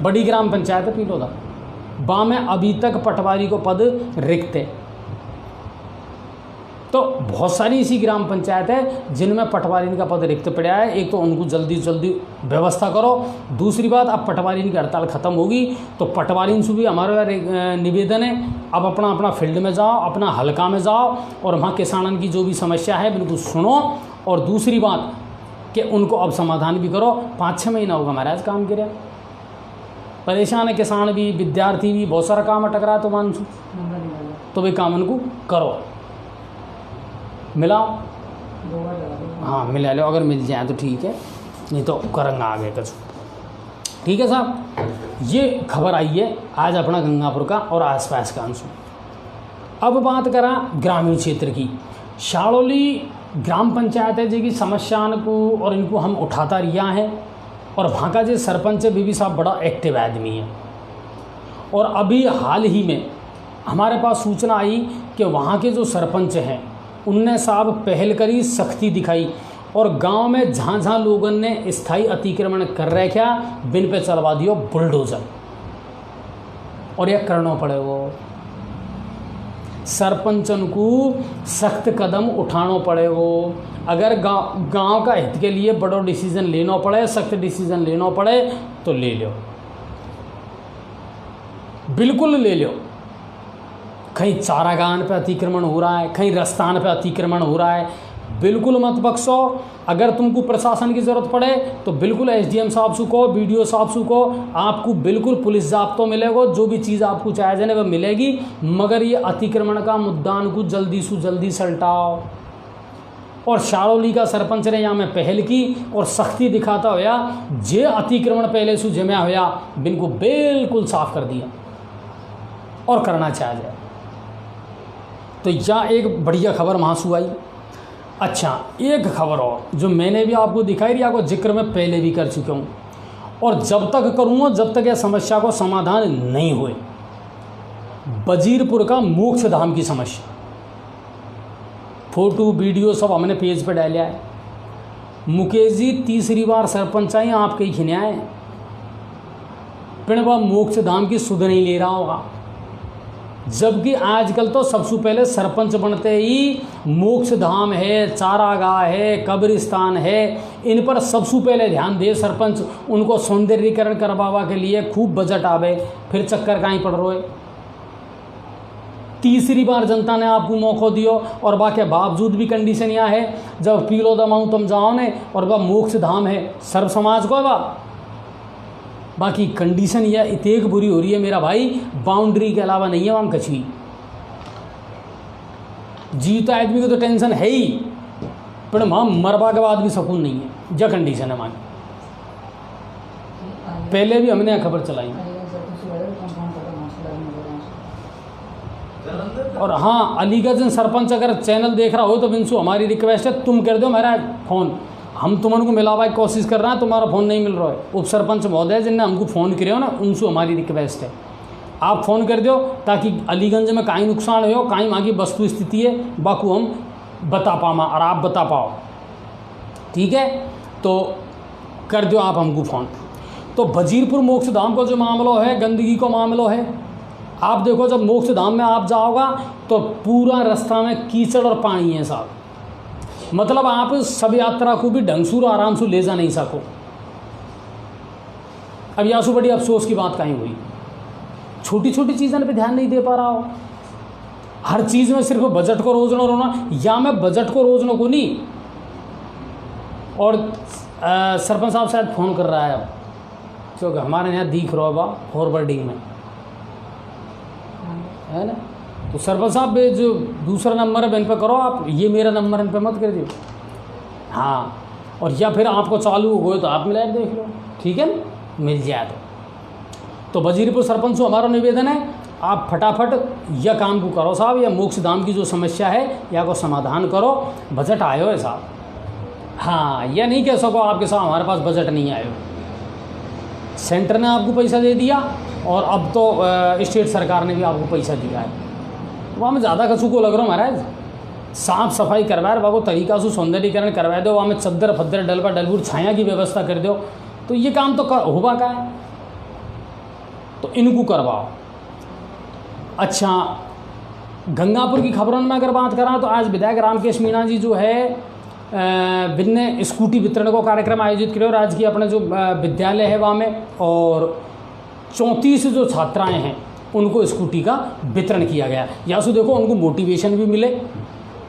बड़ी ग्राम पंचायत है, पीलोदा बा में अभी तक पटवारी को पद रिक्त है। तो बहुत सारी ऐसी ग्राम पंचायत है जिनमें पटवारी का पद रिक्त पड़ा है। एक तो उनको जल्दी से जल्दी व्यवस्था करो, दूसरी बात अब पटवारी की हड़ताल ख़त्म होगी तो पटवारी से भी हमारा निवेदन है अब अपना अपना फील्ड में जाओ, अपना हलका में जाओ और वहाँ किसानों की जो भी समस्या है बिल्कुल सुनो। और दूसरी बात कि उनको अब समाधान भी करो। 5-6 महीना होगा महाराज काम करे, परेशान है किसान भी, विद्यार्थी भी, बहुत सारा काम अटक रहा है। तो मानसू तो भाई काम उनको करो, मिलाओ, हाँ मिला लो, अगर मिल जाए तो ठीक है, नहीं तो करेंगे आगे कुछ। ठीक है साहब, ये खबर आई है आज अपना गंगापुर का और आसपास का अंश। अब बात करा ग्रामीण क्षेत्र की। शाड़ोली ग्राम पंचायत है जिनकी समस्याओं को और इनको हम उठाता रिया है और वहाँ का जो सरपंच है बीबी साहब बड़ा एक्टिव आदमी है। और अभी हाल ही में हमारे पास सूचना आई कि वहाँ के जो सरपंच हैं उनने साहब पहल करी, सख्ती दिखाई और गांव में जहाँ जहाँ लोगों ने स्थायी अतिक्रमण कर रखा बिन पे चलवा दियो बुलडोजर। और यह करना पड़े वो सरपंचन को सख्त कदम उठाना पड़े वो। अगर गांव का हित के लिए बड़ो डिसीजन लेना पड़े, सख्त डिसीजन लेना पड़े तो ले लो, बिल्कुल ले लो। कहीं चारागान पे अतिक्रमण हो रहा है, कहीं रस्तान पे अतिक्रमण हो रहा है, बिल्कुल मत बख्शो। अगर तुमको प्रशासन की ज़रूरत पड़े तो बिल्कुल एसडीएम साहब से को, बीडीओ साहब से को, आपको बिल्कुल पुलिस जाब्ता मिलेगा, जो भी चीज़ आपको चाहिए जाने वह मिलेगी। मगर ये अतिक्रमण का मुद्दान को जल्दी से जल्दी सलटाओ। और शाड़ोली का सरपंच ने यहाँ में पहल की और सख्ती दिखाता होया, जे अतिक्रमण पहले से जमा होया बिनको बिल्कुल साफ कर दिया और करना चाहिए। तो यह एक बढ़िया खबर महासू आई। अच्छा, एक खबर और जो मैंने भी आपको दिखाई रही, आपको जिक्र में पहले भी कर चुका हूँ, और जब तक करूँगा जब तक यह समस्या को समाधान नहीं हुए। वजीरपुर का मोक्ष धाम की समस्या, फोटो वीडियो सब हमने पेज पर डाला है। मुकेश जी तीसरी बार सरपंच आए, आपके ही खिन्या है, पिणवा मोक्ष धाम की सुध नहीं ले रहा होगा। जबकि आजकल तो सबसे पहले सरपंच बनते ही मोक्ष धाम है, चारागाह है, कब्रिस्तान है, इन पर सबसे पहले ध्यान दे सरपंच। उनको सौंदर्यीकरण करवावा के लिए खूब बजट आवे, फिर चक्कर कहीं पड़ रहे। तीसरी बार जनता ने आपको मौका दियो और बाकी बावजूद भी कंडीशन यहाँ है, जब पीलो दमाऊँ तुम जाओ ने, और वह मोक्ष धाम है सर्व समाज को। बाकी कंडीशन यह इतनी बुरी हो रही है मेरा भाई, बाउंड्री के अलावा नहीं है वहाँ कछवी। जीता आदमी को तो टेंशन है ही, पर वहाँ मरवा के बाद भी सुकून नहीं है। यह कंडीशन है हमारी। पहले भी हमने खबर चलाई। और हाँ, अलीगंज सरपंच अगर चैनल देख रहा हो तो बिंसु हमारी रिक्वेस्ट है, तुम कर दो मेरा फ़ोन, हम तुमन को मिलावा की कोशिश कर रहे हैं, तुम्हारा फ़ोन नहीं मिल रहा है। उप सरपंच महोदय जिनने हमको फ़ोन करे हो ना, उनसे हमारी रिक्वेस्ट है आप फ़ोन कर दो, ताकि अलीगंज में कहीं नुकसान हो, कहीं वहाँ की वस्तु स्थिति है बाकू हम बता पामा और आप बता पाओ। ठीक है, तो कर दो आप हमको फ़ोन। तो वजीरपुर मोक्ष धाम को जो मामला है, गंदगी को मामला है। आप देखो जब मोक्ष धाम में आप जाओगा तो पूरा रास्ता में कीचड़ और पानी है साहब, मतलब आप सब यात्रा को भी ढंग से आराम से ले जा नहीं सको। अब यासु बड़ी अफसोस की बात कहीं हुई, छोटी छोटी चीज़ों पे ध्यान नहीं दे पा रहा हो। हर चीज़ में सिर्फ बजट को रोजना रोना, या मैं बजट को रोजने को नहीं। और सरपंच साहब शायद फ़ोन कर रहा है अब, क्योंकि हमारे यहाँ दिख रहा होगा फॉरवर्डिंग में, है ना। तो सरपंच साहब जो दूसरा नंबर है इन पर करो आप, ये मेरा नंबर इन पर मत कर दियो। हाँ, और या फिर आपको चालू हो गए तो आप मिला देख लो, ठीक है ना, मिल जाए तो वजीरपुर सरपंच को हमारा निवेदन है, आप फटाफट यह काम को करो साहब, या मोक्ष धाम की जो समस्या है या को समाधान करो। बजट आयो है साहब, हाँ, यह नहीं कह सको आपके साथ हमारे पास बजट नहीं आयो। सेंटर ने आपको पैसा दे दिया और अब तो स्टेट सरकार ने भी आपको पैसा दिया है। वहाँ में ज़्यादा कछु को लग रहा महाराज, साफ सफाई करवाए वहाँ को तरीका से सौंदर्यीकरण करवा दो, वहाँ में चद्दर फद्दर डलवा डलबूर छाया की व्यवस्था कर दो, तो ये काम तो होगा का है, तो इनको करवाओ। अच्छा, गंगापुर की खबरों में अगर बात करा तो आज विधायक रामकेश मीणा जी जो है विभिन्न स्कूटी वितरण को कार्यक्रम आयोजित करे राजकीय अपने जो विद्यालय है वहाँ में, और 34 जो छात्राएं हैं उनको स्कूटी का वितरण किया गया। या सो देखो उनको मोटिवेशन भी मिले,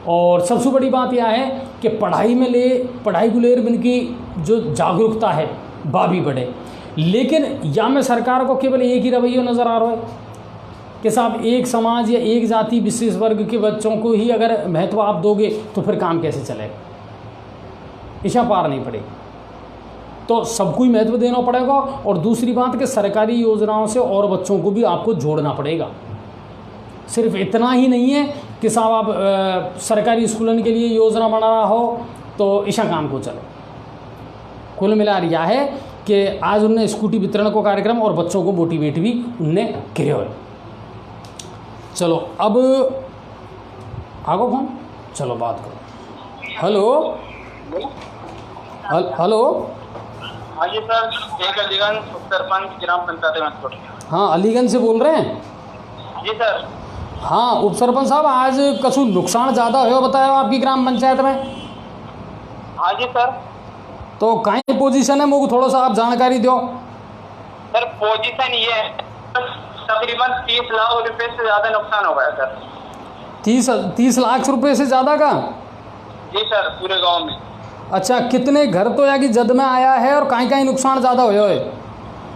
और सबसे बड़ी बात यह है कि पढ़ाई को लेकर इनकी जो जागरूकता है वह भी बढ़े। लेकिन या में सरकार को केवल एक ही रवैया नज़र आ रहा है कि साहब एक समाज या एक जाति विशेष वर्ग के बच्चों को ही अगर महत्व आप दोगे तो फिर काम कैसे चलेगा, इशा पार नहीं पड़ेगी। तो सबको ही महत्व देना पड़ेगा। और दूसरी बात कि सरकारी योजनाओं से और बच्चों को भी आपको जोड़ना पड़ेगा। सिर्फ इतना ही नहीं है कि साहब आप सरकारी स्कूलों के लिए योजना बना रहा हो तो इशा काम को चले। कुल मिला यह है कि आज उनने स्कूटी वितरण को कार्यक्रम और बच्चों को मोटिवेट भी उनने किया है। चलो अब आगो फोन, चलो बात करो। हेलो हेलो, हाँ जी सर, एक अलीगंज सरपंच ग्राम पंचायत में। हाँ, अलीगंज से बोल रहे हैं जी सर। हाँ, उप सरपंच साहब आज कछु नुकसान ज़्यादा हो बताया आपकी ग्राम पंचायत में? हाँ जी सर। तो कहीं पोजीशन है, मुझे थोड़ा सा आप जानकारी दो। सर पोजीशन ये है, तकरीबन 30 लाख रुपए से ज़्यादा नुकसान हो गया सर। 30 लाख रुपए से ज़्यादा का? जी सर, पूरे गांव में। अच्छा, कितने घर तो या कि जद में आया है और कहीं नुकसान ज़्यादा हुआ है?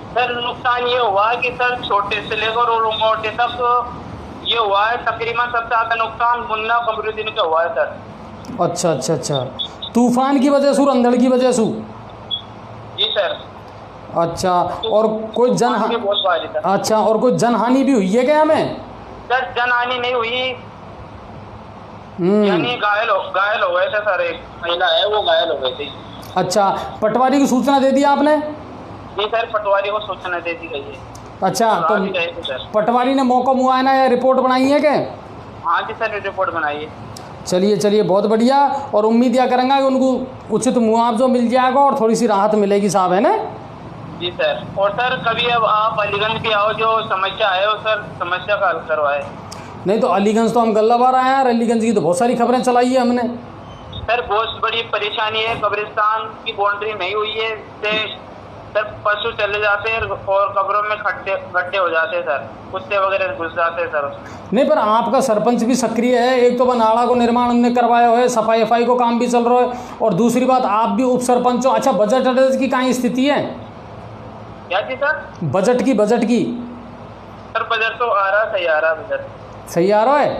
सर नुकसान ये हुआ कि सर छोटे से लेकर और मोटे तक ये हुआ है। तकरीबन सबसे ज़्यादा नुकसान मुन्ना कमरुद्दीन का हुआ है सर। अच्छा अच्छा अच्छा, तूफान की वजह से, अंधड़ की वजह से? जी सर। अच्छा, और कोई अच्छा, और कोई जनहानि भी हुई है क्या में? सर जनहानि नहीं हुई, यानी घायल हो गए थे सर, एक महिला है वो घायल हो गई थी। अच्छा, पटवारी की सूचना दे दी आपने? जी सर, पटवारी को सूचना दे दी गई है। अच्छा, तो आ भी गए थे सर। पटवारी ने मौका मुआयना या रिपोर्ट बनाई है क्या? हाँ जी सर, रिपोर्ट बनाई है। चलिए चलिए, बहुत बढ़िया। और उम्मीद यह करेंगे कि उनको उचित मुआवजा मिल जाएगा और थोड़ी सी राहत मिलेगी साहब, है ना? जी सर। और सर कभी अब आप अलीगंज भी आओ, जो समस्या है वो सर समस्या का हल करवाए। नहीं तो अलीगंज तो हम गल्ला बार आए हैं यार, अलीगंज की तो बहुत सारी खबरें चलाई है हमने। सर बहुत बड़ी परेशानी है, कब्रिस्तान की बाउंड्री नहीं हुई है, इससे सर पशु चले जाते हैं और कब्रों में गड्ढे हो जाते हैं सर, कुत्ते वगैरह घुस जाते हैं सर उसमें। नहीं, पर आपका सरपंच भी सक्रिय है। एक तो नाला को निर्माण हमने करवाया हुआ है, सफाई को काम भी चल रहा है, और दूसरी बात आप भी उप सरपंच हो। अच्छा, बजट की कहाँ स्थिति है? क्या जी सर? बजट की सर बजट तो आ रहा, सही आ रहा बजट। सही आ रहा है?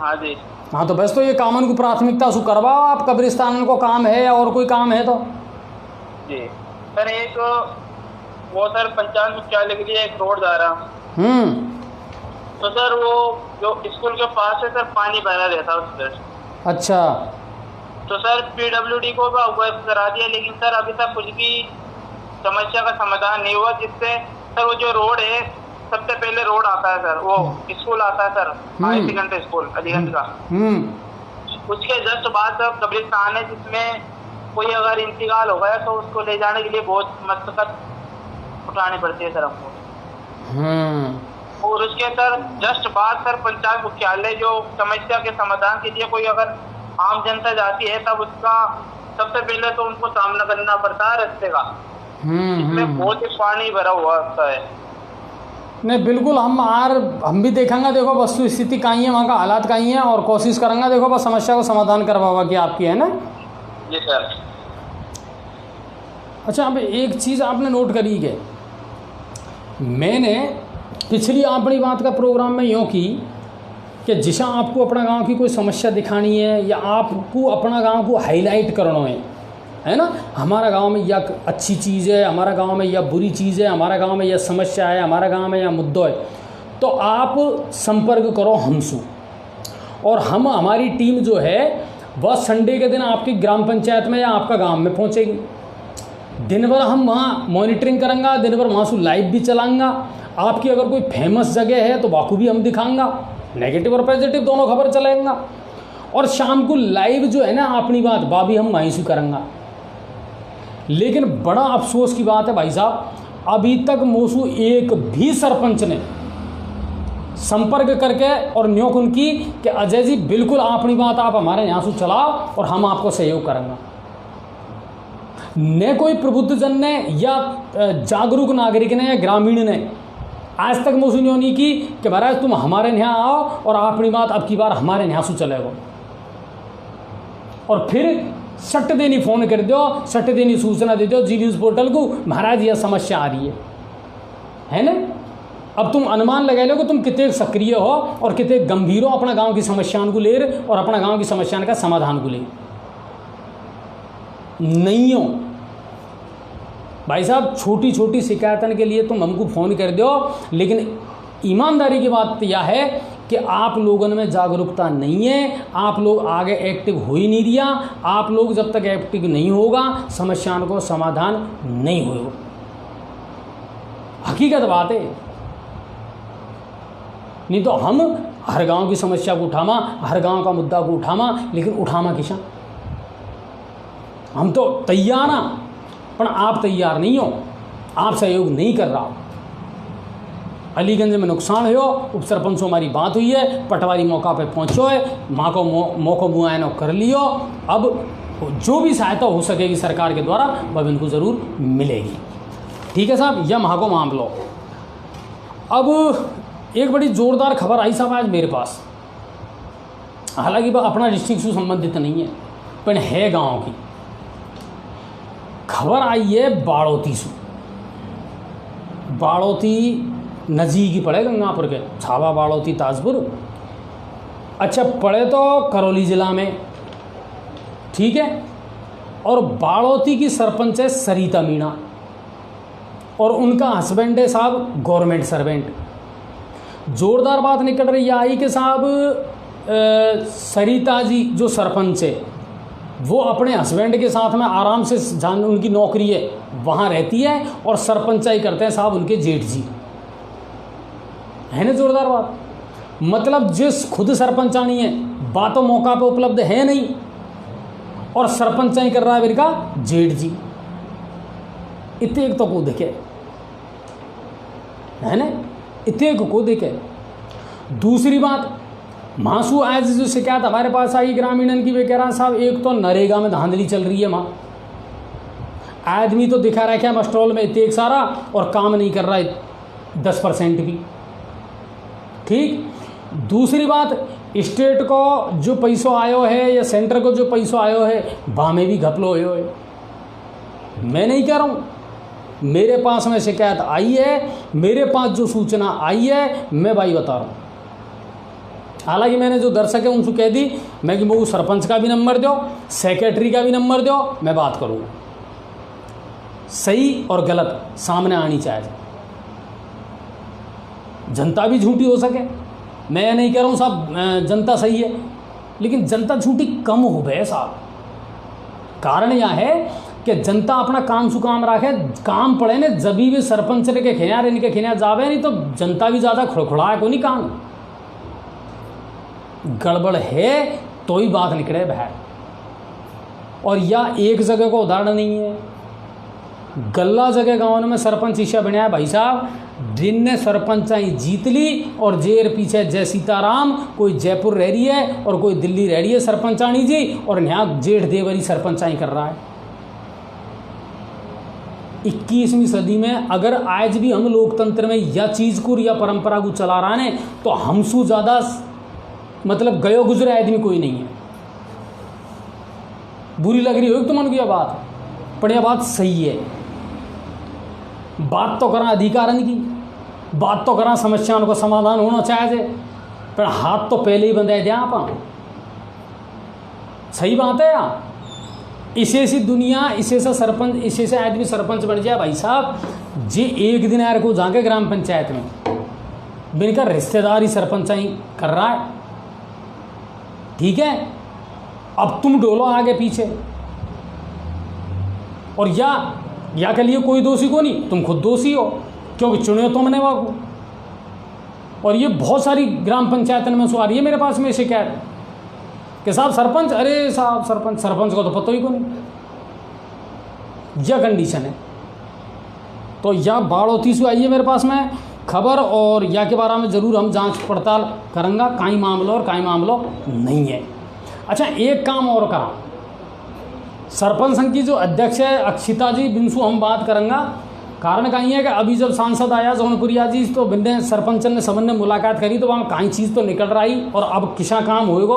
हाँ जी। हाँ, तो बस तो ये कामन को प्राथमिकता से करवाओ आप। कब्रिस्तान को काम है या और कोई काम है तो? जी सर, एक वो सर पंचायत मुख्यालय के लिए एक रोड जा रहा, तो सर वो जो स्कूल के पास है सर, पानी भरा रहता है उस पर। अच्छा। तो सर पीडब्ल्यूडी को भी अवगत करा दिया, लेकिन सर अभी तक कुछ भी समस्या का समाधान नहीं हुआ, जिससे सर वो जो रोड है, सबसे पहले रोड आता है सर, वो स्कूल आता है sir, high secondary school Aliganj का। उसके जस्ट बाद सर कब्रिस्तान है, जिसमें कोई अगर इंतकाल हो गया तो उसको ले जाने के लिए बहुत मशक्कत उठानी पड़ती है सर हमको। और उसके सर जस्ट बाद सर पंचायत मुख्यालय, जो समस्या के समाधान के लिए कोई अगर आम जनता जाती है, तब उसका सबसे पहले तो उनको सामना करना पड़ता है रास्ते का, इसमें बहुत ही पानी भरा हुआ होता है। नहीं बिल्कुल, हम भी देखेंगे, देखो वस्तु स्थिति कहीं है, वहाँ का हालात कहीं है, और कोशिश करेंगे देखो बस समस्या को समाधान करवावा कि आपकी, है ना? जी सर। अच्छा, अब एक चीज़ आपने नोट करी कि मैंने पिछली अपनी बात का प्रोग्राम में यूँ की कि जिसा आपको अपना गांव की कोई समस्या दिखानी है या आपको अपना गांव को हाईलाइट करना है ना? हमारा गांव में यह अच्छी चीज़ है, हमारा गांव में यह बुरी चीज़ है, हमारा गांव में यह समस्या है, हमारा गांव में यह मुद्दा है, तो आप संपर्क करो हमसे, और हमारी टीम जो है वह संडे के दिन आपकी ग्राम पंचायत में या आपका गांव में पहुंचेगी। दिन भर हम वहाँ मॉनिटरिंग करेंगे, दिन भर वहाँ से लाइव भी चलाऊंगा। आपकी अगर कोई फेमस जगह है तो वाकू भी हम दिखाऊंगा, नेगेटिव और पॉजिटिव दोनों खबर चलाएंगा। और शाम को लाइव जो है ना अपनी बात वह भी हम वहीं से करेंगे। लेकिन बड़ा अफसोस की बात है भाई साहब, अभी तक मोसू एक भी सरपंच ने संपर्क करके और न्योक उनकी कि अजय जी बिल्कुल अपनी बात आप हमारे यहाँ से चलाओ और हम आपको सहयोग करेंगे। न कोई प्रबुद्ध जन ने या जागरूक नागरिक ने या ग्रामीण ने आज तक मोसू नहीं की कि महाराज तुम हमारे यहाँ आओ और अपनी बात अब की बार हमारे यहाँ से चलेगा। और फिर सट देनी फ़ोन कर दो, सट देनी सूचना दे दो जी न्यूज़ पोर्टल को, महाराज यह समस्या आ रही है ना? अब तुम अनुमान लगा लो कि तुम कितने सक्रिय हो और कितने गंभीर हो अपना गांव की समस्याओं को ले और अपना गांव की समस्याओं का समाधान को ले। नहीं हो भाई साहब, छोटी छोटी शिकायतन के लिए तुम हमको फ़ोन कर दो, लेकिन ईमानदारी की बात यह है कि आप लोगों में जागरूकता नहीं है, आप लोग आगे एक्टिव हो ही नहीं दिया। आप लोग जब तक एक्टिव नहीं होगा समस्याओं को समाधान नहीं होगा। हकीकत बात है। नहीं तो हम हर गांव की समस्या को उठामा, हर गांव का मुद्दा को उठामा, लेकिन उठामा किसान हम तो तैयार हैं, पर आप तैयार नहीं हो, आप सहयोग नहीं कर रहा हो। अलीगंज में नुकसान हो, उप सरपंच हमारी बात हुई है, पटवारी मौका पे पहुंचो है, माँ को मौको मुआयना कर लियो। अब जो भी सहायता हो सकेगी सरकार के द्वारा वह इनको ज़रूर मिलेगी। ठीक है साहब, यह माँ को मान लो। अब एक बड़ी ज़ोरदार खबर आई साहब आज मेरे पास, हालांकि वह अपना डिस्ट्रिक्ट से संबंधित नहीं है, पर है गांव की खबर आई है। बाड़ौती से, बाड़ौती नज़दीकी पड़े गंगापुर के, छावा बाड़ौती ताजपुर। अच्छा, पड़े तो करौली ज़िला में, ठीक है। और बाड़ौती की सरपंच है सरिता मीणा, और उनका हस्बैंड है साहब गवर्नमेंट सर्वेंट। ज़ोरदार बात निकल रही आई कि साहब सरिता जी जो सरपंच है वो अपने हस्बैंड के साथ में आराम से जान, उनकी नौकरी है वहाँ रहती है और सरपंचाई करते हैं साहब उनके जेठ जी, है ना जोरदार बात। मतलब जिस खुद सरपंचानी है बातों मौका पे उपलब्ध है नहीं और सरपंचाई कर रहा है इनका जेठ जी, इतने एक तो को देखे, है ना, इतने को देखे। दूसरी बात, मासू आज जो शिकायत हमारे पास आई ग्रामीणन की, वे कह रहा साहब एक तो नरेगा में धांधली चल रही है, माँ आदमी तो दिखा रहा है क्या मस्ट्रोल में इतने एक सारा और काम नहीं कर रहा है 10% भी, ठीक। दूसरी बात, स्टेट को जो पैसों आयो है या सेंटर को जो पैसों आयो है बामे भी घपलो हो है। मैं नहीं कह रहा हूँ, मेरे पास में शिकायत आई है, मेरे पास जो सूचना आई है मैं भाई बता रहा हूँ। हालांकि मैंने जो दर्शक है उनसे कह दी मैं कि वो सरपंच का भी नंबर दो, सेक्रेटरी का भी नंबर दो, मैं बात करूँगा। सही और गलत सामने आनी चाहिए, जनता भी झूठी हो सके। मैं नहीं कह रहा हूँ साहब जनता सही है, लेकिन जनता झूठी कम हो गए साहब। कारण यह है कि जनता अपना काम सु काम रखे, काम पड़े ने जभी भी सरपंच के खियार इनके खियार जावे, नहीं तो जनता भी ज़्यादा खुड़खुड़ा को नहीं काम गड़बड़ है तो ही बात निकले बाहर। और यह एक जगह का उदाहरण नहीं है, गल्ला जगह गाँव में सरपंच ईशा बनया है भाई साहब, जिनने सरपंचाई जीत ली और जेर पीछे जय सीताराम, कोई जयपुर रह रही है और कोई दिल्ली रह रही है सरपंचानी जी, और यहाँ जेठ देवरी सरपंचाई कर रहा है। 21वीं सदी में अगर आज भी हम लोकतंत्र में या चीज़ को या परंपरा को चला रहा है तो हमसू ज़्यादा मतलब गयो गुजरे आदमी कोई नहीं है। बुरी लग रही हो तो मन की बात, पर यह बात सही है। बात तो करा अधिकारन की, बात तो करा समस्याओं का समाधान होना चाहिए, पर हाथ तो पहले ही बंधा दिया आप। सही बात है यार, इसे सी दुनिया, इसे से सरपंच, इसे से आदमी सरपंच बन जाए भाई साहब। जे एक दिन यार को जाके ग्राम पंचायत में बिनका रिश्तेदार ही सरपंचाई कर रहा है, ठीक है। अब तुम डोलो आगे पीछे, और या के लिए कोई दोषी को नहीं, तुम खुद दोषी हो क्योंकि चुने तुमने वाको। और ये बहुत सारी ग्राम पंचायतों में आ रही है मेरे पास में शिकायत कि साहब सरपंच, अरे साहब सरपंच को तो पता ही को नहीं, यह कंडीशन है। तो यह बाढ़ होती से आई है मेरे पास में खबर, और या के बारे में ज़रूर हम जांच पड़ताल करेंगे काई मामलो और काई मामलो नहीं है। अच्छा, एक काम और कहा, सरपंच संघ की जो अध्यक्ष है अक्षिता जी, बिनसू हम बात करेंगे। कारण कहीं है कि अभी जब सांसद आया जौनपुरिया जी, तो बिन्ने सरपंचन ने सबन ने मुलाकात करी तो वहाँ कहीं चीज़ तो निकल रही, और अब किसा काम होएगा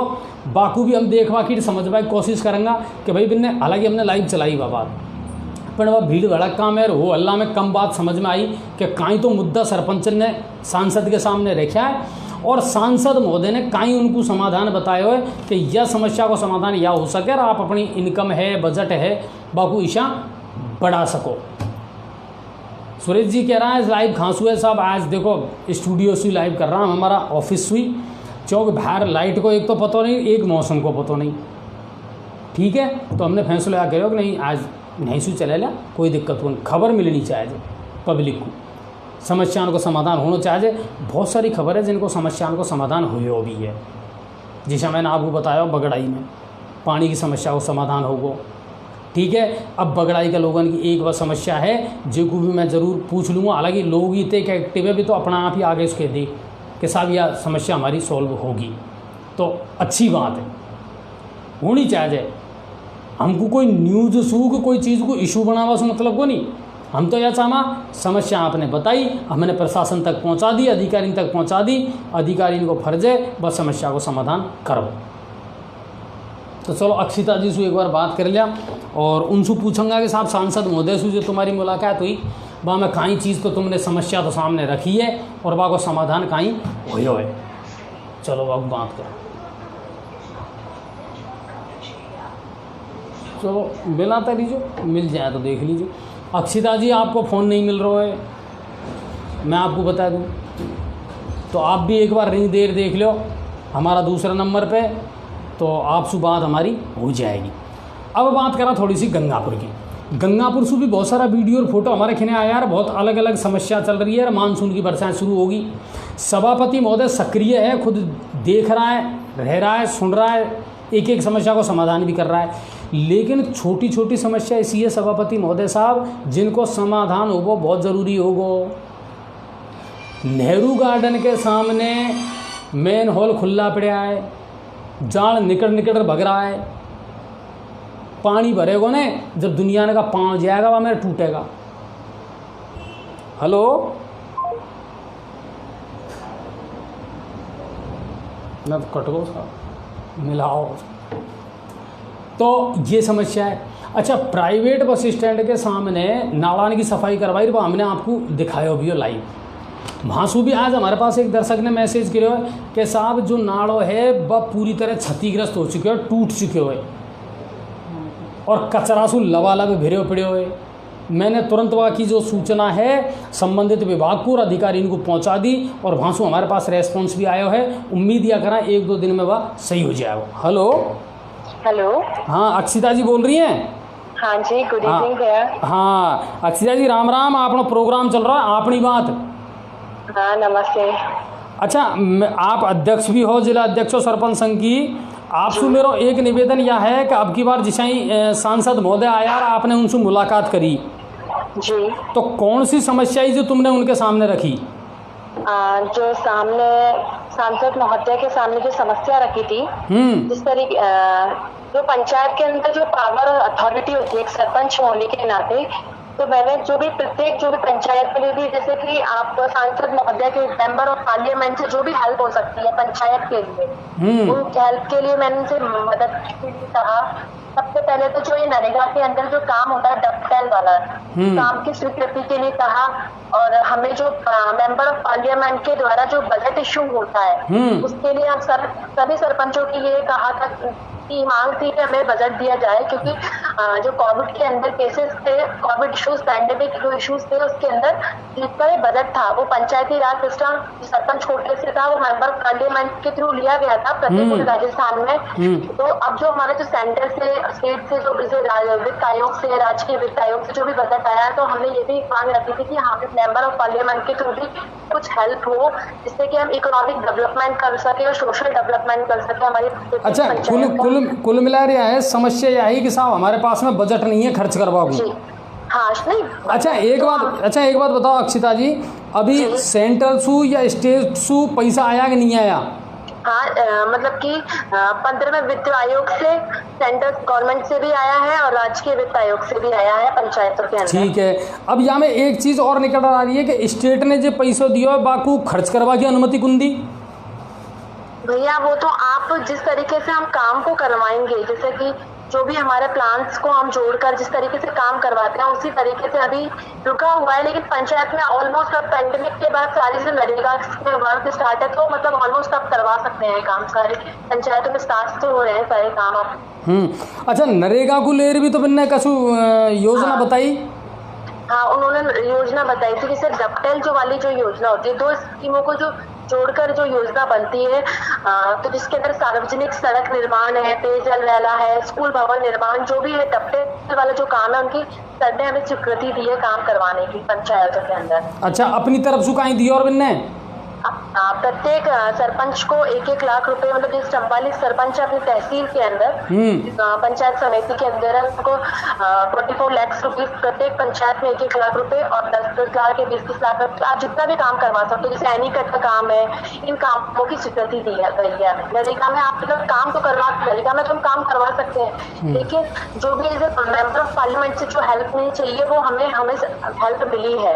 बाकू भी हम देखवा की समझवा की कोशिश करेंगे कि भाई बिन्ने, हालांकि हमने लाइव चलाई वह बात, पर वह भीड़ भड़क काम है, वो अल्लाह में कम बात समझ में आई कि कहीं तो मुद्दा सरपंचन ने सांसद के सामने रखा है, और सांसद महोदय ने कहीं उनको समाधान बताए हुए कि यह समस्या को समाधान यह हो सके और आप अपनी इनकम है, बजट है, बाकू ईशा बढ़ा सको। सुरेश जी कह रहा है लाइव खांसू है साहब, आज देखो स्टूडियो से लाइव कर रहा हूँ, हमारा ऑफिस हुई चौक बाहर, लाइट को एक तो पता नहीं, एक मौसम को पता नहीं, ठीक है। तो हमने फैसला करो कि नहीं आज नहीं सू चले ला, कोई दिक्कत नहीं, खबर मिलनी चाहिए पब्लिक को, समस्याओं को समाधान होना चाहिए। बहुत सारी खबर है जिनको समस्याओं को समाधान हुए भी है, जैसा मैंने आपको बताया बगड़ाई में पानी की समस्या को समाधान होगा, ठीक है। अब बगड़ाई का लोगों की एक बार समस्या है जो को भी मैं ज़रूर पूछ लूँगा, हालांकि लोग इतने एक्टिव है भी तो अपना आप ही आगे उसके दे कि साहब यह समस्या हमारी सॉल्व होगी, तो अच्छी बात है, होनी चाहिए। हमको कोई न्यूज़ सूख कोई चीज़ को इशू बनावा से मतलब को नहीं, हम तो यह चाहना समस्या आपने बताई, हमने प्रशासन तक पहुंचा दी, अधिकारी तक पहुंचा दी, अधिकारी इनको फर्ज है बस समस्या को समाधान करो। तो चलो अक्षिता जी से एक बार बात कर लिया, और उनसे पूछूंगा कि साहब सांसद महोदय से जो तुम्हारी मुलाकात हुई वहाँ में कहीं चीज़ तो तुमने समस्या तो सामने रखी है और वहाँ को समाधान कहीं हो है, चलो अब बात करो। चलो मिलाता लीजिए, मिल जाए तो देख लीजिए। अक्षिता जी आपको फ़ोन नहीं मिल रहा है, मैं आपको बता दूं, तो आप भी एक बार रिंग देर देख लो, हमारा दूसरा नंबर पे, तो आपसे बात हमारी हो जाएगी। अब बात करा थोड़ी सी गंगापुर की। गंगापुर से भी बहुत सारा वीडियो और फोटो हमारे खिने आया यार, बहुत अलग अलग समस्या चल रही है यार। मानसून की बरसात शुरू होगी, सभापति महोदय सक्रिय है, खुद देख रहा है, रह रहा है, सुन रहा है, एक एक समस्या को समाधान भी कर रहा है, लेकिन छोटी छोटी समस्या ऐसी है सभापति महोदय साहब जिनको समाधान हो वो बहुत ज़रूरी होगो। नेहरू गार्डन के सामने मेन हॉल खुला पड़ा है, जाल निकट निकट भग रहा है, पानी भरेगो ने जब दुनिया ने का पाँव जाएगा वह मेरा टूटेगा। हेलो, मैं कट गो साहब, मिलाओ। तो ये समस्या है। अच्छा, प्राइवेट बस स्टैंड के सामने नालान की सफाई करवाई, वो हमने आपको दिखाया भी हो लाइव। वहाँ भी आज हमारे पास एक दर्शक ने मैसेज किया कि साहब जो नाड़ो है वह पूरी तरह क्षतिग्रस्त हो चुके हो, टूट चुके हुए और कचरा सु लबालब भिरे पड़े हुए। मैंने तुरंत वहाँ की जो सूचना है संबंधित विभाग को और अधिकारी इनको पहुँचा दी और वहाँ से हमारे पास रेस्पॉन्स भी आया है। उम्मीद या करा 1-2 दिन में वह सही हो जाएगा। हेलो हेलो, हाँ अक्षिता जी बोल रही हैं? हाँ जी, गुड इवनिंग भैया। हाँ अक्षिता जी राम राम, अपना प्रोग्राम चल रहा है, अपनी बात। हाँ नमस्ते। अच्छा, आप अध्यक्ष भी हो, जिला अध्यक्ष हो सरपंच संघ की। आपसे मेरा एक निवेदन यह है कि अब की बार जिस सांसद महोदय आया और आपने उनसे मुलाकात करी जी, तो कौन सी समस्या जो तुमने उनके सामने रखी? जो सामने सांसद महोदय के सामने जो समस्या रखी थी, जिस तरीके जो पंचायत के अंदर जो पावर और अथॉरिटी होती है एक सरपंच होने के नाते, तो मैंने जो भी प्रत्येक जो भी पंचायत के लिए भी, जैसे कि आप सांसद महोदय के मेंबर ऑफ पार्लियामेंट से जो भी हेल्प हो सकती है पंचायत के लिए, उन हेल्प के लिए मैंने उनसे मदद कहा। सबसे पहले तो जो ये नरेगा के अंदर जो काम होता है डबटेल वाला काम की स्वीकृति के लिए कहा, और हमें जो मेंबर ऑफ पार्लियामेंट के द्वारा जो बजट इश्यू होता है उसके लिए हम सभी सरपंचों की ये कहा था की मांग थी कि हमें बजट दिया जाए, क्योंकि जो कोविड के अंदर केसेस थे, कोविड इश्यूज, पैंडेमिक जो इश्यूज थे, उसके अंदर जितना भी बजट था वो पंचायती राज सिस्टम सरपंच कोटे से था, वो मेंबर पार्लियामेंट के थ्रू लिया गया था प्रत्येक राजस्थान में। तो अब जो हमारे जो सेंटर से स्टेट से जो वित्त आयोग से, राज्य के वित्त आयोग से जो भी बजट आया है, तो हमने ये भी मांग रखी थी कि हमें मेंबर ऑफ पार्लियामेंट के थ्रू भी कुछ हेल्प हो, जिससे कि हम इकोनॉमिक डेवलपमेंट कर सके और सोशल डेवलपमेंट कर सके हमारी। अच्छा, कुल मिला रहा है समस्या यह है कि साहब हमारे पास में बजट नहीं है खर्च करवा को। हाँ नहीं। अच्छा एक बात बताओ अक्षिता जी, अभी सेंट्रल सू या स्टेट सू पैसा आया कि नहीं आया? हाँ मतलब कि 15वें वित्त आयोग से, सेंट्रल गवर्नमेंट से भी आया है और राज्य के वित्त आयोग से भी आया है पंचायतों के अंदर। ठीक है। अब यहाँ में एक चीज और निकल आ रही है कि स्टेट ने जो पैसा दिया है बाकू खर्च करवा की अनुमति कौन दी? भैया वो तो आप जिस तरीके से हम काम को करवाएंगे, जैसे कि जो भी हमारे प्लान्स को हम जोड़कर जिस तरीके से काम करवाते हैं उसी तरीके से अभी रुका हुआ है। लेकिन पंचायत में ऑलमोस्ट अब पैंडेमिक के बाद सारी जो नरेगा में वर्क स्टार्ट है, तो मतलब ऑलमोस्ट अब करवा सकते हैं काम, सारे पंचायतों में स्टार्ट तो हो रहे हैं सारे काम अब। अच्छा, नरेगा को लेकर भी तो बिन्ने कसु योजना बताई? हाँ, उन्होंने योजना बताई थी कि सर डबटेल जो वाली जो योजना होती है, 2 स्कीमों को जो जोड़कर जो योजना बनती है, तो जिसके अंदर सार्वजनिक सड़क निर्माण है, पेयजल वाला है, स्कूल भवन निर्माण, जो भी है डबटेल वाला जो काम है, उनकी सर ने हमें स्वीकृति दी है काम करवाने की पंचायतों के अंदर। अच्छा, अपनी तरफ से कहीं दी और बिन्ने प्रत्येक सरपंच को 1-1 लाख रुपए, मतलब जिस 44 सरपंच अपनी तहसील के अंदर पंचायत समिति के अंदर उनको 44 लाख रुपीज प्रत्येक पंचायत में 1-1 लाख रुपए और 10-10 लाख के 20-20 लाख रुपए आप जितना भी काम करवा सकते हो। जैसे एनीकट का काम है, इन कामों की स्वीकृति दी है नरेगा में। आप मतलब काम तो नरेगा में तो हम काम करवा सकते हैं, लेकिन जो भी मेंबर ऑफ पार्लियामेंट से जो हेल्प नहीं चाहिए वो हमें हेल्प मिली है।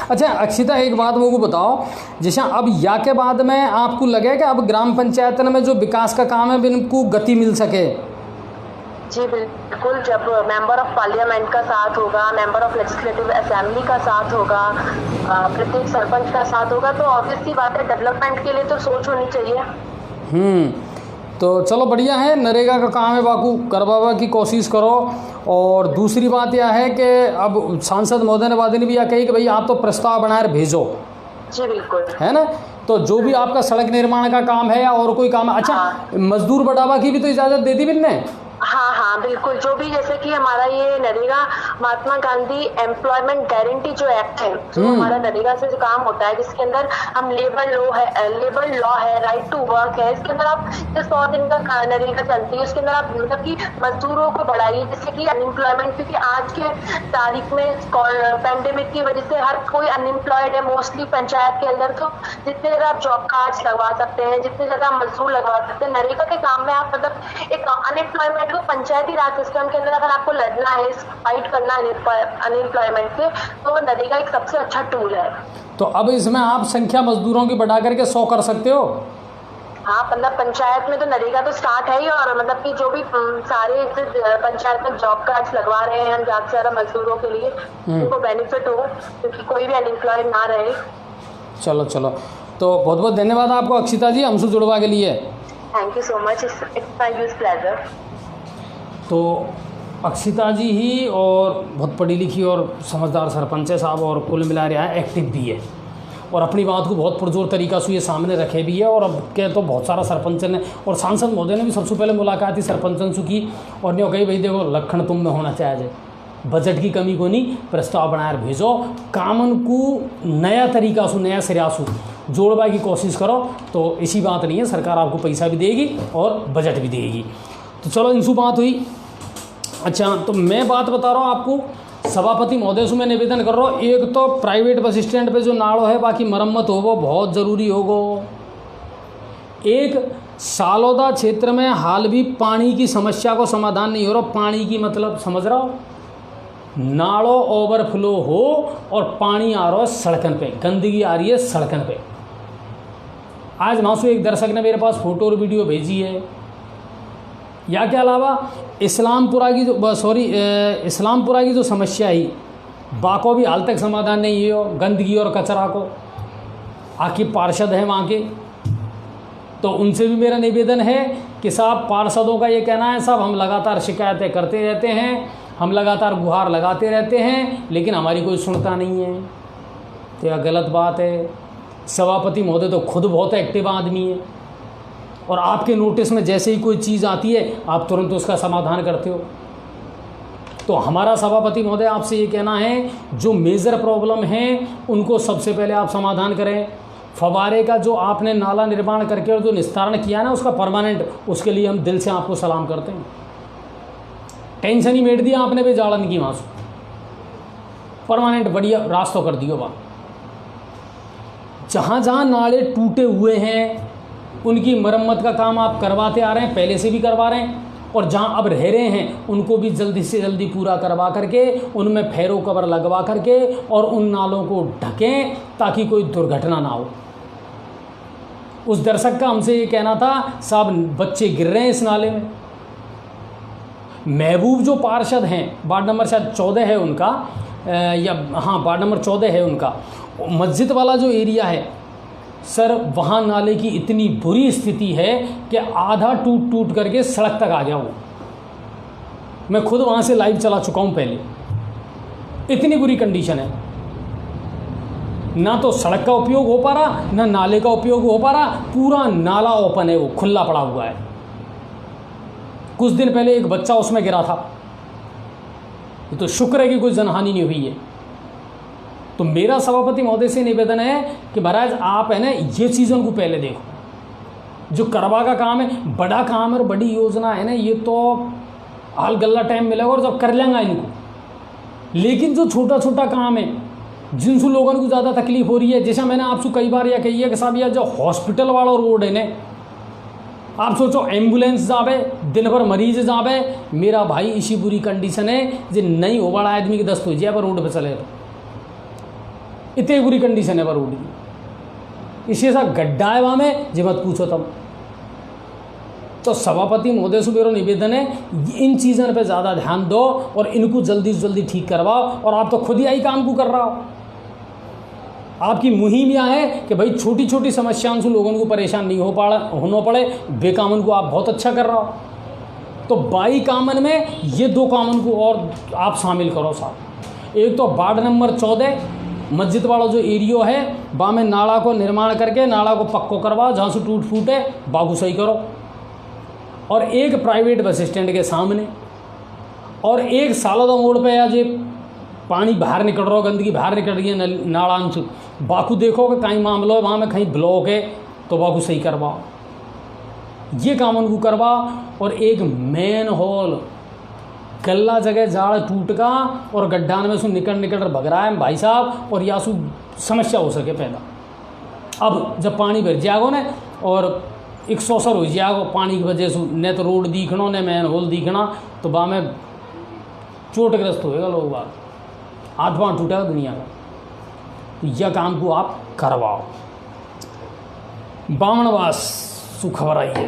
अच्छा अक्षिता, एक बात वो बताओ, जैसे अब या के बाद में आपको लगे कि अब ग्राम पंचायत में जो विकास का काम है इनको गति मिल सके? जी बिल्कुल, जब मेंबर ऑफ पार्लियामेंट का साथ होगा, मेंबर ऑफ लेजिस्लेटिव असेंबली का साथ होगा, प्रत्येक सरपंच का साथ होगा, तो ऑब्वियस सी बात है डेवलपमेंट के लिए तो सोच होनी चाहिए। तो चलो बढ़िया है, नरेगा का काम है बाकू करवावा की कोशिश करो। और दूसरी बात यह है कि अब सांसद महोदय ने यह कही कि भाई आप तो प्रस्ताव बनाकर भेजो। जी बिल्कुल, है ना, तो जो भी आपका सड़क निर्माण का काम है या और कोई काम है, अच्छा मजदूर बढ़ावा की भी तो इजाज़त दे दी बिन्ने? हाँ हाँ बिल्कुल, जो भी जैसे कि हमारा ये नरेगा महात्मा गांधी एम्प्लॉयमेंट गारंटी जो एक्ट है, जो हमारा नरेगा से जो काम होता है, जिसके अंदर हम लेबर लॉ है, राइट टू वर्क है, इसके अंदर आप जो 100 दिन का नरेगा चलती है, उसके अंदर आप मतलब कि मजदूरों को बढ़ाइए, जैसे कि अनएम्प्लॉयमेंट, क्योंकि आज के तारीख में पैंडेमिक की वजह से हर कोई अनएम्प्लॉयड है मोस्टली पंचायत के अंदर। तो जितने जगह आप जॉब कार्ड लगवा सकते हैं, जितने जगह आप मजदूर लगवा सकते हैं, नरेगा के काम में आप मतलब एक अनएम्प्लॉयमेंट को पंचायती राज सिस्टम के अंदर अगर आपको लड़ना है, फाइट करना है अनएम्प्लॉयमेंट से, तो नरेगा एक सबसे अच्छा टूल है। तो अब इसमें आप संख्या मजदूरों की बढ़ा करके 100 कर सकते हो? हाँ, मतलब पंचायत में तो नरेगा तो स्टार्ट है ही, और मतलब कि जो भी सारे पंचायत में जॉब कार्ड्स लगवा रहे हैं हम ज्यादा से ज्यादा मजदूरों के लिए, उनको बेनिफिट हो, क्योंकि कोई भी अनएम्प्लॉयड ना रहे। चलो तो बहुत बहुत धन्यवाद आपको अक्षिता जी हमसे जुड़वा के लिए। Thank you so much, it's my huge pleasure. तो अक्षिता जी ही और बहुत पढ़ी लिखी और समझदार सरपंच है साहब, और कुल मिला रहा है एक्टिव भी है, और अपनी बात को बहुत पुरजोर तरीक़ा से ये सामने रखे भी है। और अब के तो बहुत सारा सरपंच ने और सांसद महोदय ने भी सबसे पहले मुलाकात ही सरपंचन से की, और ने कही भाई देखो लखन तुम में होना चाहिए, बजट की कमी को नहीं, प्रस्ताव बनाकर भेजो, कामन को नया तरीका से नया सिरा से जोड़वा की कोशिश करो, तो इसी बात नहीं है, सरकार आपको पैसा भी देगी और बजट भी देगी। तो चलो इनसू बात हुई। अच्छा, तो मैं बात बता रहा हूँ आपको, सभापति महोदय से मैं निवेदन कर रहा हूँ, एक तो प्राइवेट बस स्टैंड पे जो नाड़ो है बाकी मरम्मत हो वो बहुत ज़रूरी होगो। एक सालोदा क्षेत्र में हाल भी पानी की समस्या को समाधान नहीं हो रहा। पानी की मतलब समझ रहा हो, नाड़ों ओवरफ्लो हो और पानी आ रहा है सड़कन पे, गंदगी आ रही है सड़कन पे। आज मासू एक दर्शक ने मेरे पास फोटो और वीडियो भेजी है। या के अलावा इस्लामपुरा की जो समस्या है बाको भी हाल तक समाधान नहीं हो, गंदगी और कचरा को। आखिर पार्षद हैं वहाँ के, तो उनसे भी मेरा निवेदन है कि साहब, पार्षदों का ये कहना है साहब हम लगातार शिकायतें करते रहते हैं, हम लगातार गुहार लगाते रहते हैं, लेकिन हमारी कोई सुनता नहीं है। तो यह गलत बात है। सभापति महोदय तो खुद बहुत एक्टिव आदमी है, और आपके नोटिस में जैसे ही कोई चीज़ आती है आप तुरंत उसका समाधान करते हो। तो हमारा सभापति महोदय आपसे ये कहना है, जो मेजर प्रॉब्लम है उनको सबसे पहले आप समाधान करें। फवारे का जो आपने नाला निर्माण करके और जो निस्तारण किया ना उसका परमानेंट, उसके लिए हम दिल से आपको सलाम करते हैं। टेंशन ही मेट दिया आपने भी जाड़न की मांस, परमानेंट बढ़िया रास्ता कर दियो। वहाँ जहाँ जहाँ नाले टूटे हुए हैं उनकी मरम्मत का काम आप करवाते आ रहे हैं, पहले से भी करवा रहे हैं, और जहाँ अब रह रहे हैं उनको भी जल्दी से जल्दी पूरा करवा करके उनमें फेरो कवर लगवा करके और उन नालों को ढकें ताकि कोई दुर्घटना ना हो। उस दर्शक का हमसे ये कहना था, साहब बच्चे गिर रहे हैं इस नाले में। महबूब जो पार्षद हैं, वार्ड नंबर शायद 14 है उनका, वार्ड नंबर 14 है उनका, मस्जिद वाला जो एरिया है सर, वहाँ नाले की इतनी बुरी स्थिति है कि आधा टूट करके सड़क तक आ गया वो। मैं खुद वहाँ से लाइव चला चुका हूँ पहले, इतनी बुरी कंडीशन है। ना तो सड़क का उपयोग हो पा रहा, ना नाले का उपयोग हो पा रहा, पूरा नाला ओपन है, वो खुला पड़ा हुआ है। कुछ दिन पहले एक बच्चा उसमें गिरा था, ये तो शुक्र है कि कोई जनहानि नहीं हुई है। तो मेरा सभापति महोदय से निवेदन है कि महाराज आप है ना ये चीज़ों को पहले देखो। जो करवा का काम है, बड़ा काम है और बड़ी योजना है ना, ये तो हाल गल्ला टाइम मिलेगा और जब कर लेंगे इनको। लेकिन जो छोटा छोटा काम है जिनसे लोगों को ज़्यादा तकलीफ हो रही है, जैसा मैंने आपसे कई बार यह कही है कि साहब यह जो हॉस्पिटल वाला रोड है ना, आप सोचो एम्बुलेंस जावे, दिन भर मरीज जावे, मेरा भाई इसी बुरी कंडीशन है जो नहीं हो बड़ा आदमी की दस्त हो जाए पर रोड पर चले, तो इतनी बुरी कंडीशन है पर रोड की। इसी ऐसा गड्ढा है वहाँ में जो मत पूछो तब। तो सभापति महोदय से मेरा निवेदन है, इन चीज़ों पे ज़्यादा ध्यान दो और इनको जल्दी से जल्दी ठीक करवाओ। और आप तो खुद ही आई काम को कर रहा हो। आपकी मुहिम यह है कि भाई छोटी छोटी समस्याओं से लोगों को परेशान नहीं होना पड़े। बेकामन को आप बहुत अच्छा कर रहा हो, तो बाई कामन में ये 2 कामन को और आप शामिल करो साहब। एक तो वार्ड नंबर 14 मस्जिद वाला जो एरियो है वहाँ में नाला को निर्माण करके नाला को पक्को करवाओ, जहाँ से टूट फूट है बागू सही करो। और एक प्राइवेट बस स्टैंड के सामने और एक सालोदा मोड़ पे या जो पानी बाहर निकल रहा हो, गंदगी बाहर निकल रही है नाला से, बाकू देखो कि कहीं मामला है वहाँ में कहीं ब्लॉक है तो बाकू सही करवाओ, ये काम उनको करवाओ। और एक मेन हॉल गल्ला जगह जाड़ टूट का और गड्ढान में सु निकल भग रहा है भाई साहब, और या सु समस्या हो सके पैदा। अब जब पानी भर जाएगो न और एक सौसर हो जाएगो पानी की वजह से, न तो रोड दिखना न मेन हॉल दिखना, तो वहाँ में चोटग्रस्त होएगा लोग, बात हाथ पाँव टूटेगा दुनिया का। तो यह काम को आप करवाओ। बामणवास सु खबर आई है,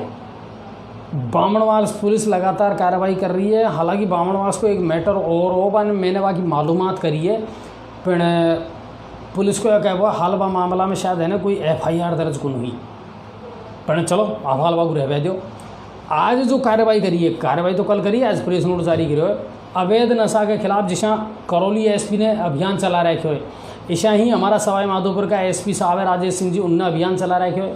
बामणवास पुलिस लगातार कार्रवाई कर रही है। हालांकि बामणवास को एक मैटर और हो मैंने वहाँ की मालूमात करी है, फिर पुलिस को यह कह हुआ हाल बा मामला में शायद है ना कोई FIR दर्ज को हुई, पर चलो आप हाल बागू रह दो। आज जो कार्रवाई करी है, कार्रवाई तो कल करी है, आज प्रेस नोट जारी करो है। अवैध नशा के खिलाफ जिसा करौली SP ने अभियान चला रखे हुए, ऐसा ही हमारा सवाई माधोपुर का SP साहब है राजेश सिंह जी, उनने अभियान चला रखे हुए।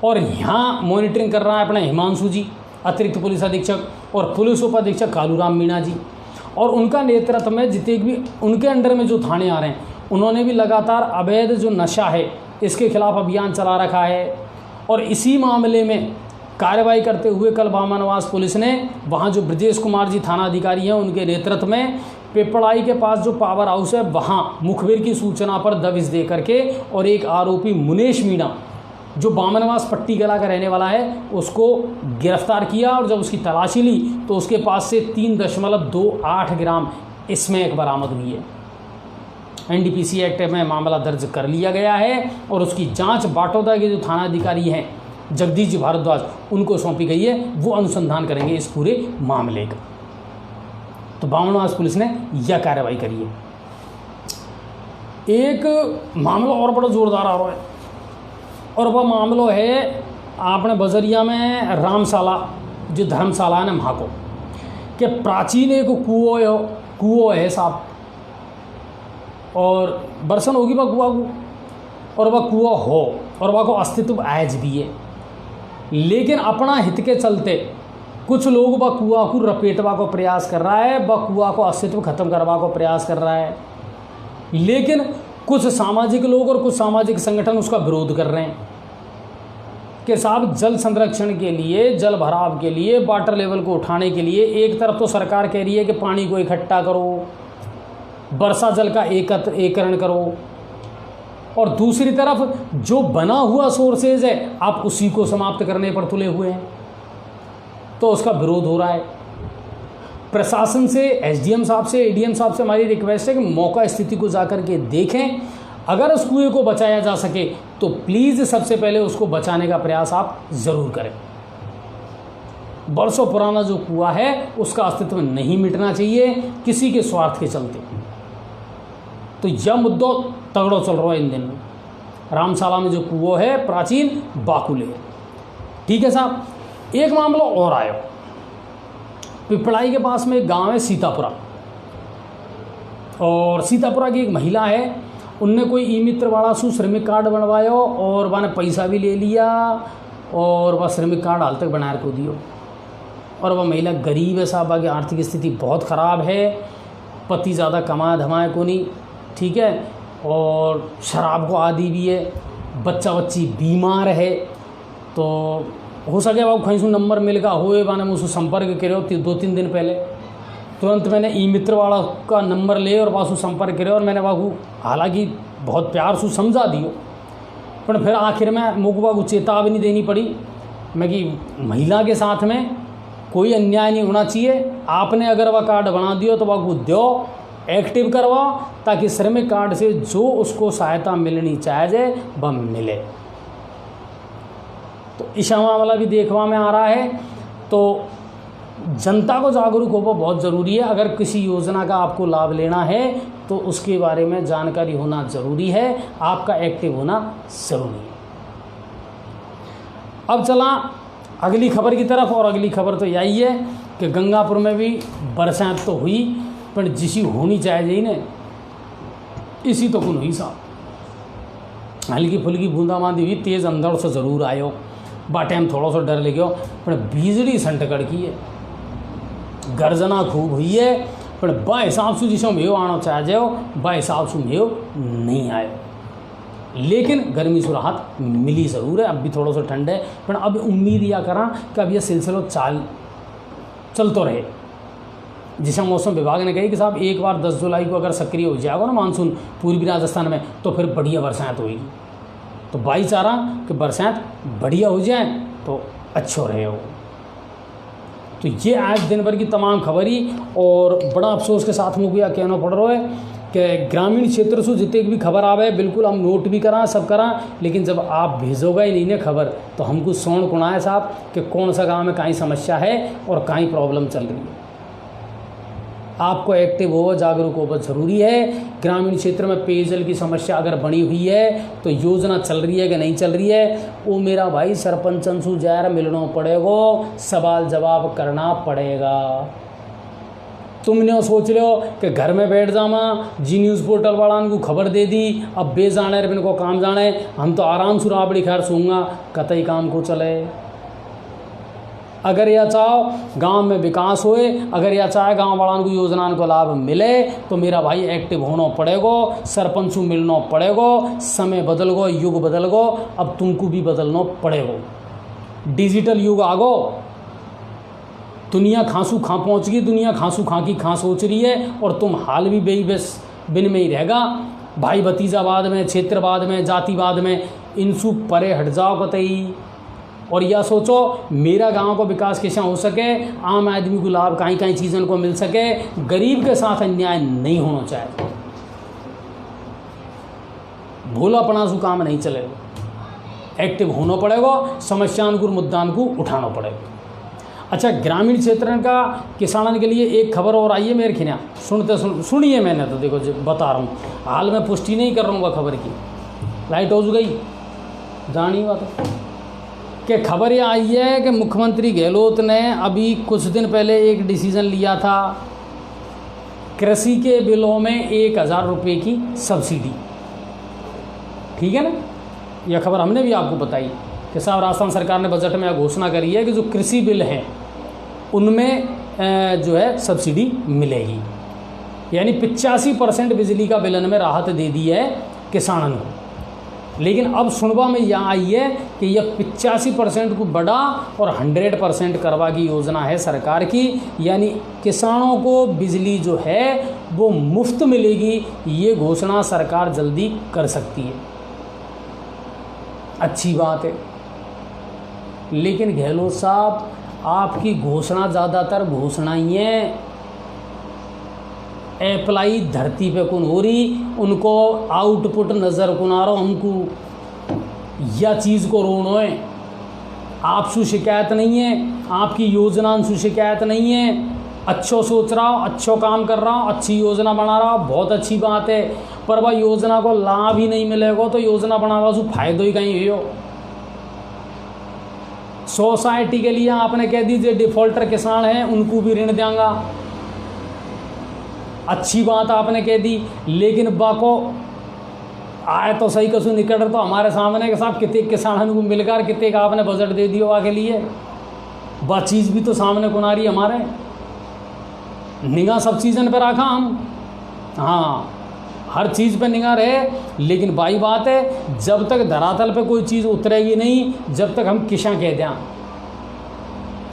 और यहाँ मॉनिटरिंग कर रहा है अपना हिमांशु जी अतिरिक्त पुलिस अधीक्षक, और पुलिस उप अधीक्षक कालूराम मीणा जी, और उनका नेतृत्व में जितने भी उनके अंडर में जो थाने आ रहे हैं, उन्होंने भी लगातार अवैध जो नशा है इसके खिलाफ अभियान चला रखा है। और इसी मामले में कार्रवाई करते हुए कल बामणवास पुलिस ने वहाँ जो ब्रजेश कुमार जी थाना अधिकारी हैं उनके नेतृत्व में पिपड़ाई के पास जो पावर हाउस है वहाँ मुखबिर की सूचना पर दबिश दे करके और एक आरोपी मुनेश मीणा जो बामणवास पट्टी कला का रहने वाला है उसको गिरफ्तार किया। और जब उसकी तलाशी ली तो उसके पास से 3.28 ग्राम स्मैक बरामद हुई है। NDPC एक्ट में मामला दर्ज कर लिया गया है और उसकी जांच बाटोदा के जो थाना अधिकारी हैं जगदीश जी भारद्वाज उनको सौंपी गई है, वो अनुसंधान करेंगे इस पूरे मामले का। तो बामणवास पुलिस ने यह कार्रवाई करी है। एक मामला और बड़ा जोरदार आ रहा है और वह मामला है आपने बजरिया में रामशाला जो धर्मशाला है ना वहाँ को कि प्राचीन एक कुओं है साहब, और बरसन होगी वह कुआ को, और वह कुआ हो और वह को अस्तित्व आज भी है, लेकिन अपना हित के चलते कुछ लोग वह कुआ को रपेटवा को प्रयास कर रहा है, वह कुआ को अस्तित्व खत्म करवा को प्रयास कर रहा है, लेकिन कुछ सामाजिक लोग और कुछ सामाजिक संगठन उसका विरोध कर रहे हैं कि साहब जल संरक्षण के लिए, जल भराव के लिए, वाटर लेवल को उठाने के लिए एक तरफ तो सरकार कह रही है कि पानी को इकट्ठा करो, वर्षा जल का एकत्रीकरण करो, और दूसरी तरफ जो बना हुआ सोर्सेज है आप उसी को समाप्त करने पर तुले हुए हैं, तो उसका विरोध हो रहा है। प्रशासन से, SDM साहब से, ADM साहब से हमारी रिक्वेस्ट है कि मौका स्थिति को जाकर के देखें, अगर उस कुएं को बचाया जा सके तो प्लीज़ सबसे पहले उसको बचाने का प्रयास आप ज़रूर करें। बरसों पुराना जो कुआं है उसका अस्तित्व नहीं मिटना चाहिए किसी के स्वार्थ के चलते। तो यह मुद्दा तगड़ो चल रहा है इन दिनों। रामशाला में जो कुआं है प्राचीन बाकुले, ठीक है साहब। एक मामला और आया, पिपड़ाई के पास में एक गांव है सीतापुरा, और सीतापुरा की एक महिला है, उनने कोई ई-मित्र वाला सु श्रमिक कार्ड बनवायो और वह पैसा भी ले लिया और वह श्रमिक कार्ड हाल तक बना को दियो। और वह महिला गरीब है साहब, की आर्थिक स्थिति बहुत ख़राब है, पति ज़्यादा कमा धमाए को नहीं, ठीक है, और शराब को आदी भी है, बच्चा बच्ची बीमार है। तो हो सके वह कहीं से नंबर मिल गया हुए मैंने मुझसे संपर्क करो 2-3 दिन पहले, तुरंत मैंने ई-मित्र वाला का नंबर ले और वासु संपर्क करे और मैंने बाबू हालांकि बहुत प्यार से समझा दियो, पर फिर आखिर में मुझको बाबू चेतावनी देनी पड़ी मैं कि महिला के साथ में कोई अन्याय नहीं होना चाहिए, आपने अगर वह कार्ड बना दियो तो बाबू दो, एक्टिव करवाओ, ताकि श्रमिक कार्ड से जो उसको सहायता मिलनी चाहिए वह मिले। तो इस मामला भी देखवा में आ रहा है। तो जनता को जागरूक होना बहुत ज़रूरी है। अगर किसी योजना का आपको लाभ लेना है तो उसके बारे में जानकारी होना ज़रूरी है, आपका एक्टिव होना ज़रूरी है। अब चला अगली खबर की तरफ, और अगली खबर तो यही है कि गंगापुर में भी बरसात तो हुई पर जिसी होनी चाहिए ना इसी तो कुन हुई साहब, हल्की फुल्की बूंदाबांदी हुई, तेज़ अंदर से ज़रूर आयो, बा टाइम थोड़ा सा डर लगे पर बिजली संट कड़की है, गर्जना खूब हुई है, पर बा हिसाब से जिसमें मेयो आना चाह जाओ बा हिसाब से मेयो नहीं आयो। लेकिन गर्मी से राहत मिली ज़रूर है, अब भी थोड़ा सा ठंड है, पर अब उम्मीद या करा कि अब यह सिलसिला चल तो रहे। जिसे मौसम विभाग ने कही कि साहब एक बार 10 जुलाई को अगर सक्रिय हो जाएगा ना मानसून पूर्वी राजस्थान में, तो फिर बढ़िया बरसात होगी। तो भाई चाह रहा कि बरसात बढ़िया हो जाए तो अच्छो रहे हो। तो ये आज दिन भर की तमाम खबरी, और बड़ा अफसोस के साथ मुझे यह कहना पड़ रहा है कि ग्रामीण क्षेत्र से जितने भी खबर आवे बिल्कुल हम नोट भी करा सब करा, लेकिन जब आप भेजोगे ही नहीं ना खबर तो हमको सोन कुना है साहब कि कौन सा गांव में कहीं समस्या है और कहीं प्रॉब्लम चल रही है। आपको एक्टिव हो, जागरूक हो बहुत ज़रूरी है। ग्रामीण क्षेत्र में पेयजल की समस्या अगर बनी हुई है तो योजना चल रही है कि नहीं चल रही है, वो मेरा भाई सरपंचन से जहर मिलना पड़ेगा, सवाल जवाब करना पड़ेगा। तुमने सोच लो कि घर में बैठ जामा, जी न्यूज़ पोर्टल वाला को खबर दे दी, अब बे जाने बिन को काम जाने, हम तो आराम से राबड़ी खैर सूंगा, कतई काम को चले। अगर यह चाहो गांव में विकास होए, अगर यह चाहे गांव वालों को योजनाओं को लाभ मिले, तो मेरा भाई एक्टिव होना पड़ेगा, सरपंच को मिलना पड़ेगा। समय बदल गो, युग बदल गो, अब तुमको भी बदलना पड़ेगा। डिजिटल युग आ गो, दुनिया खांसू खां पहुँच गई, दुनिया खांसू खां की खां सोच रही है, और तुम हाल भी बेई बस बिन में ही रहेगा। भाई भतीजावाद में, क्षेत्रवाद में, जातिवाद में इनसू परे हट जाओ कतई, और यह सोचो मेरा गांव को विकास कैसे हो सके, आम आदमी को लाभ कहीं कहीं चीज़ों को मिल सके, गरीब के साथ अन्याय नहीं होना चाहिए। भोलापना से काम नहीं चलेगा, एक्टिव होना पड़ेगा, समस्याओं को मुद्दान को उठाना पड़ेगा। अच्छा, ग्रामीण क्षेत्र का किसानों के लिए एक खबर और आई है मेरे खिया, सुनिए। मैंने तो देखो बता रहा हूँ, हाल में पुष्टि नहीं कर रहा हूँ खबर की, लाइट हो गई जानी बात कि खबर यह आई है कि मुख्यमंत्री गहलोत ने अभी कुछ दिन पहले एक डिसीजन लिया था, कृषि के बिलों में 1000 रुपये की सब्सिडी। ठीक है ना, यह खबर हमने भी आपको बताई कि साहब राजस्थान सरकार ने बजट में घोषणा करी है कि जो कृषि बिल हैं उनमें जो है सब्सिडी मिलेगी, यानी 85% बिजली का बिलन में राहत दे दी है किसानों को। लेकिन अब सुनवा में यह आई है कि यह 85% को बढ़ा और 100% करवा की योजना है सरकार की, यानी किसानों को बिजली जो है वो मुफ्त मिलेगी। ये घोषणा सरकार जल्दी कर सकती है, अच्छी बात है। लेकिन गहलोत साहब, आपकी घोषणा ज़्यादातर घोषणा ही है, अप्लाई धरती पे कौन हो रही, उनको आउटपुट नज़र कौन आ रहा, हमको यह चीज़ को रोनो है। आपसे शिकायत नहीं है, आपकी योजना से शिकायत नहीं है, अच्छो सोच रहा हो, अच्छो काम कर रहा हो, अच्छी योजना बना रहा हो, बहुत अच्छी बात है, पर वह योजना को लाभ ही नहीं मिलेगा तो योजना बनावा से फायदो ही कहीं हो। सोसाइटी के लिए आपने कह दीजिए डिफॉल्टर किसान हैं उनको भी ऋण देंगा, अच्छी बात आपने कह दी, लेकिन बाको आए तो सही कसू निकल तो हमारे सामने के साथ कितने किसानों को मिलकर कितने का आपने बजट दे दिया आगे लिए, वह चीज़ भी तो सामने कुनारी हमारे निगाह सब चीज़ों पर रखा हम, हाँ हर चीज़ पे निगाह रहे। लेकिन भाई बात है, जब तक धरातल पे कोई चीज़ उतरेगी नहीं, जब तक हम किसान कह दें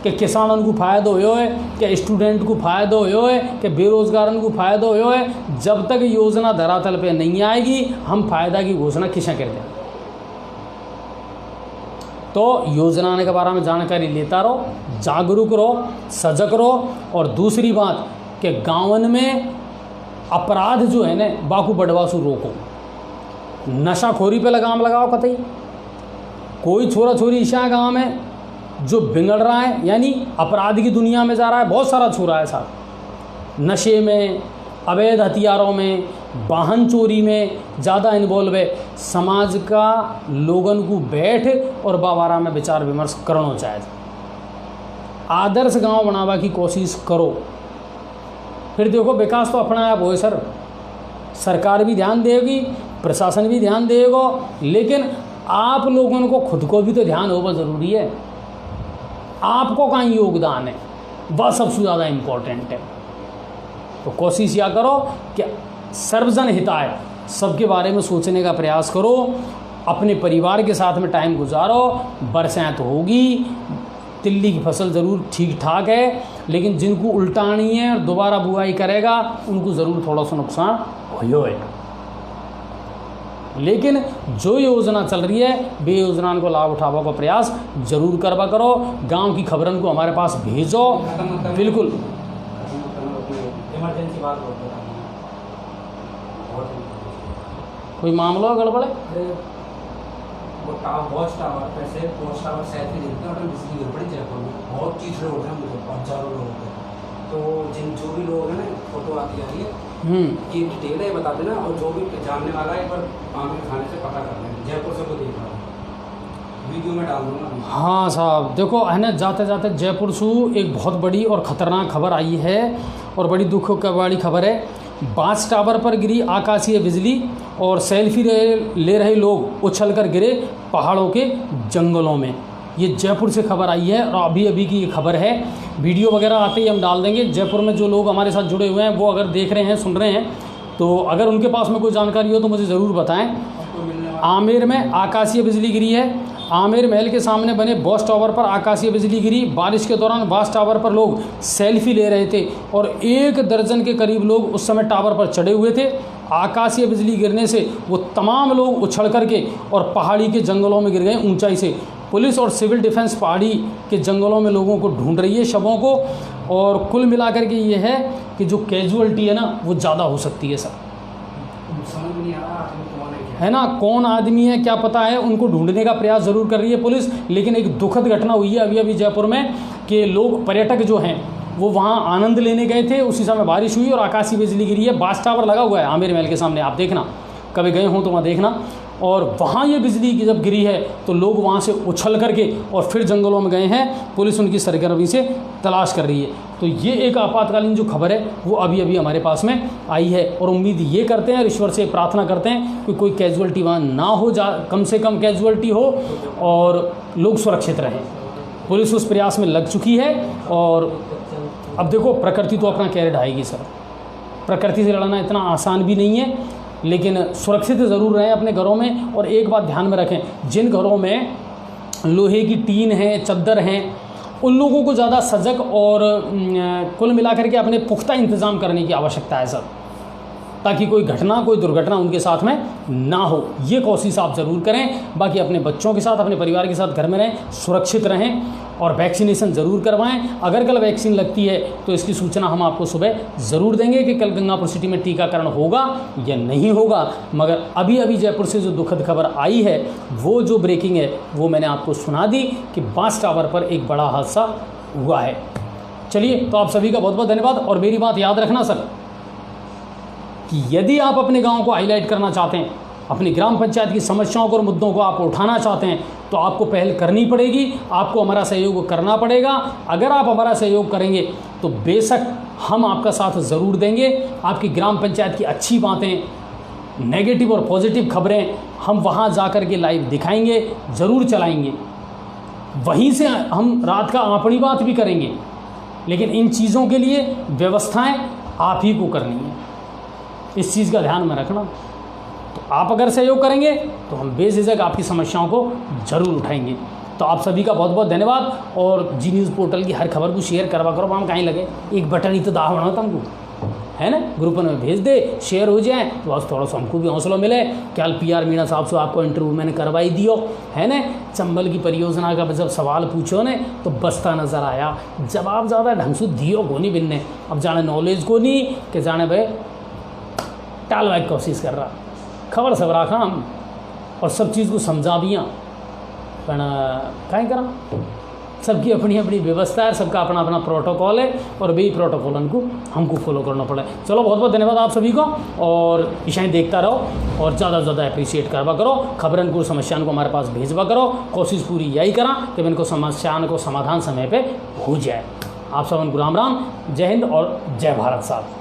कि किसानों को फ़ायदा हो है, कि स्टूडेंट को फ़ायदा हो है, कि बेरोजगारों को फ़ायदा हो है, जब तक योजना धरातल पे नहीं आएगी हम फ़ायदा की घोषणा किसान कर दें। तो योजना आने के बारे में जानकारी लेता रहो, जागरूक रहो, सजग रहो। और दूसरी बात कि गाँवन में अपराध जो है ना बाकू बड़वासू रोको, नशाखोरी पे लगाम लगाओ कतई। कोई छोरा छोरी ईशा है गाँव में जो बिगड़ रहा है, यानी अपराध की दुनिया में जा रहा है, बहुत सारा छोरा है साहब, नशे में, अवैध हथियारों में, वाहन चोरी में ज़्यादा इन्वॉल्व है। समाज का लोगन को बैठ और बाबारा में विचार विमर्श करना चाहिए, आदर्श गांव बनावा की कोशिश करो, फिर देखो विकास तो अपना आप हो सर। सरकार भी ध्यान देगी, प्रशासन भी ध्यान देगा, लेकिन आप लोगों को खुद को भी तो ध्यान होगा ज़रूरी है। आपको कहाँ योगदान है, वह सबसे ज़्यादा इम्पोर्टेंट है। तो कोशिश या करो कि सर्वजन हिताय, सबके बारे में सोचने का प्रयास करो, अपने परिवार के साथ में टाइम गुजारो। बरसात होगी, तिल्ली की फसल ज़रूर ठीक ठाक है, लेकिन जिनको उल्टानी है और दोबारा बुआई करेगा उनको ज़रूर थोड़ा सा नुकसान हो है। लेकिन जो योजना चल रही है वे योजना को लाभ उठावा का प्रयास जरूर करवा करो। गांव की खबरन को हमारे पास भेजो। बिल्कुल इमरजेंसी बात कोई मामला गड़बड़ है, वो वॉच टावर पैसे वॉच टावर शायद ही देखते हैं और बिजली गिर पड़ी जयपुर में, बहुत चीज लोग हैं, मुझे 5,000 लोग हैं। तो जो भी लोग हैं ना, फोटो आती जा रही है, ये डिटेल है बता देना, और जो भी जानने वाला है एक बार आमिर खाने से पता कर लेना, जयपुर से कोई देख रहा है, वीडियो में डाल दूँगा। हाँ साहब, देखो है ना, जाते जाते जयपुर से एक बहुत बड़ी और ख़तरनाक खबर आई है और बड़ी दुख वाली खबर है। बांस टावर पर गिरी आकाशीय बिजली और सेल्फी ले रहे लोग उछलकर गिरे पहाड़ों के जंगलों में। ये जयपुर से खबर आई है और अभी अभी की ये खबर है। वीडियो वगैरह आते ही हम डाल देंगे। जयपुर में जो लोग हमारे साथ जुड़े हुए हैं वो अगर देख रहे हैं, सुन रहे हैं, तो अगर उनके पास में कोई जानकारी हो तो मुझे ज़रूर बताएं। आमेर में आकाशीय बिजली गिरी है। आमेर महल के सामने बने बॉस टावर पर आकाशीय बिजली गिरी। बारिश के दौरान बॉस टावर पर लोग सेल्फी ले रहे थे और 1 दर्जन के करीब लोग उस समय टावर पर चढ़े हुए थे। आकाशीय बिजली गिरने से वो तमाम लोग उछल करके और पहाड़ी के जंगलों में गिर गए ऊंचाई से। पुलिस और सिविल डिफेंस पहाड़ी के जंगलों में लोगों को ढूंढ रही है, शवों को। और कुल मिलाकर के ये है कि जो कैजुअलिटी है ना वो ज़्यादा हो सकती है सर। समझ में नहीं आ रहा है ना, कौन आदमी है क्या पता है, उनको ढूंढने का प्रयास ज़रूर कर रही है पुलिस। लेकिन एक दुखद घटना हुई है अभी अभी जयपुर में कि लोग, पर्यटक जो हैं वो वहाँ आनंद लेने गए थे, उसी समय बारिश हुई और आकाशीय बिजली गिरी है। बास टावर लगा हुआ है आमेर महल के सामने, आप देखना, कभी गए हों तो वहाँ देखना। और वहाँ ये बिजली की जब गिरी है तो लोग वहाँ से उछल करके और फिर जंगलों में गए हैं। पुलिस उनकी सरगर्मी से तलाश कर रही है। तो ये एक आपातकालीन जो खबर है वो अभी अभी हमारे पास में आई है और उम्मीद ये करते हैं और ईश्वर से प्रार्थना करते हैं कि कोई कैजुअलिटी वहाँ ना हो, कम से कम कैजुअलिटी हो और लोग सुरक्षित रहें। पुलिस उस प्रयास में लग चुकी है। और अब देखो, प्रकृति तो अपना कहर ढाएगी सर। प्रकृति से लड़ना इतना आसान भी नहीं है, लेकिन सुरक्षित ज़रूर रहें अपने घरों में। और एक बात ध्यान में रखें, जिन घरों में लोहे की टीन है, चद्दर हैं, उन लोगों को ज़्यादा सजग और कुल मिलाकर के अपने पुख्ता इंतज़ाम करने की आवश्यकता है सर, ताकि कोई घटना, कोई दुर्घटना उनके साथ में ना हो। ये कोशिश आप ज़रूर करें। बाकी अपने बच्चों के साथ, अपने परिवार के साथ घर में रहें, सुरक्षित रहें और वैक्सीनेशन ज़रूर करवाएं। अगर कल वैक्सीन लगती है तो इसकी सूचना हम आपको सुबह ज़रूर देंगे कि कल गंगापुर सिटी में टीकाकरण होगा या नहीं होगा। मगर अभी अभी जयपुर से जो दुखद खबर आई है, वो जो ब्रेकिंग है वो मैंने आपको सुना दी कि बांस टावर पर एक बड़ा हादसा हुआ है। चलिए, तो आप सभी का बहुत बहुत धन्यवाद। और मेरी बात याद रखना सर कि यदि आप अपने गांव को हाईलाइट करना चाहते हैं, अपनी ग्राम पंचायत की समस्याओं को और मुद्दों को आप उठाना चाहते हैं, तो आपको पहल करनी पड़ेगी, आपको हमारा सहयोग करना पड़ेगा। अगर आप हमारा सहयोग करेंगे तो बेशक हम आपका साथ ज़रूर देंगे। आपकी ग्राम पंचायत की अच्छी बातें, नेगेटिव और पॉजिटिव खबरें हम वहाँ जा कर के लाइव दिखाएंगे, ज़रूर चलाएंगे। वहीं से हम रात का अपनी बात भी करेंगे। लेकिन इन चीज़ों के लिए व्यवस्थाएं आप ही को करनी है, इस चीज़ का ध्यान में रखना। तो आप अगर सहयोग करेंगे तो हम बेझिझक आपकी समस्याओं को ज़रूर उठाएंगे। तो आप सभी का बहुत बहुत धन्यवाद। और जी न्यूज़ पोर्टल की हर खबर को शेयर करवा करो। हम कहीं लगे एक बटन ही तो दाह बना तुमको, है ना, ग्रुप में भेज दे, शेयर हो जाए तो बस थोड़ा सा हमको भी हौसला मिले। कल PR मीणा साहब से आपको इंटरव्यू मैंने करवाई दियो, है ना। चंबल की परियोजना का जब सवाल पूछो ने तो बसता नज़र आया, जवाब ज़्यादा ढंग से दियो को नहीं बिनने। अब जाने नॉलेज को नहीं कि जाने भाई टालवा की कोशिश कर रहा, खबर सब रखा हम और सब चीज़ को समझा दिया, पर कहीं करा। सबकी अपनी अपनी व्यवस्था है, सबका अपना अपना प्रोटोकॉल है और वही प्रोटोकॉल हमको फॉलो करना पड़ा है। चलो, बहुत बहुत धन्यवाद आप सभी को। और इशाएँ देखता रहो और ज़्यादा से ज़्यादा अप्रिशिएट करवा करो। खबरन को, समस्याओं को हमारे पास भेजवा करो। कोशिश पूरी यही करा कि इनको समस्याओं को समाधान समय पर हो जाए। आप सब उनको राम राम, जय हिंद और जय भारत साहब।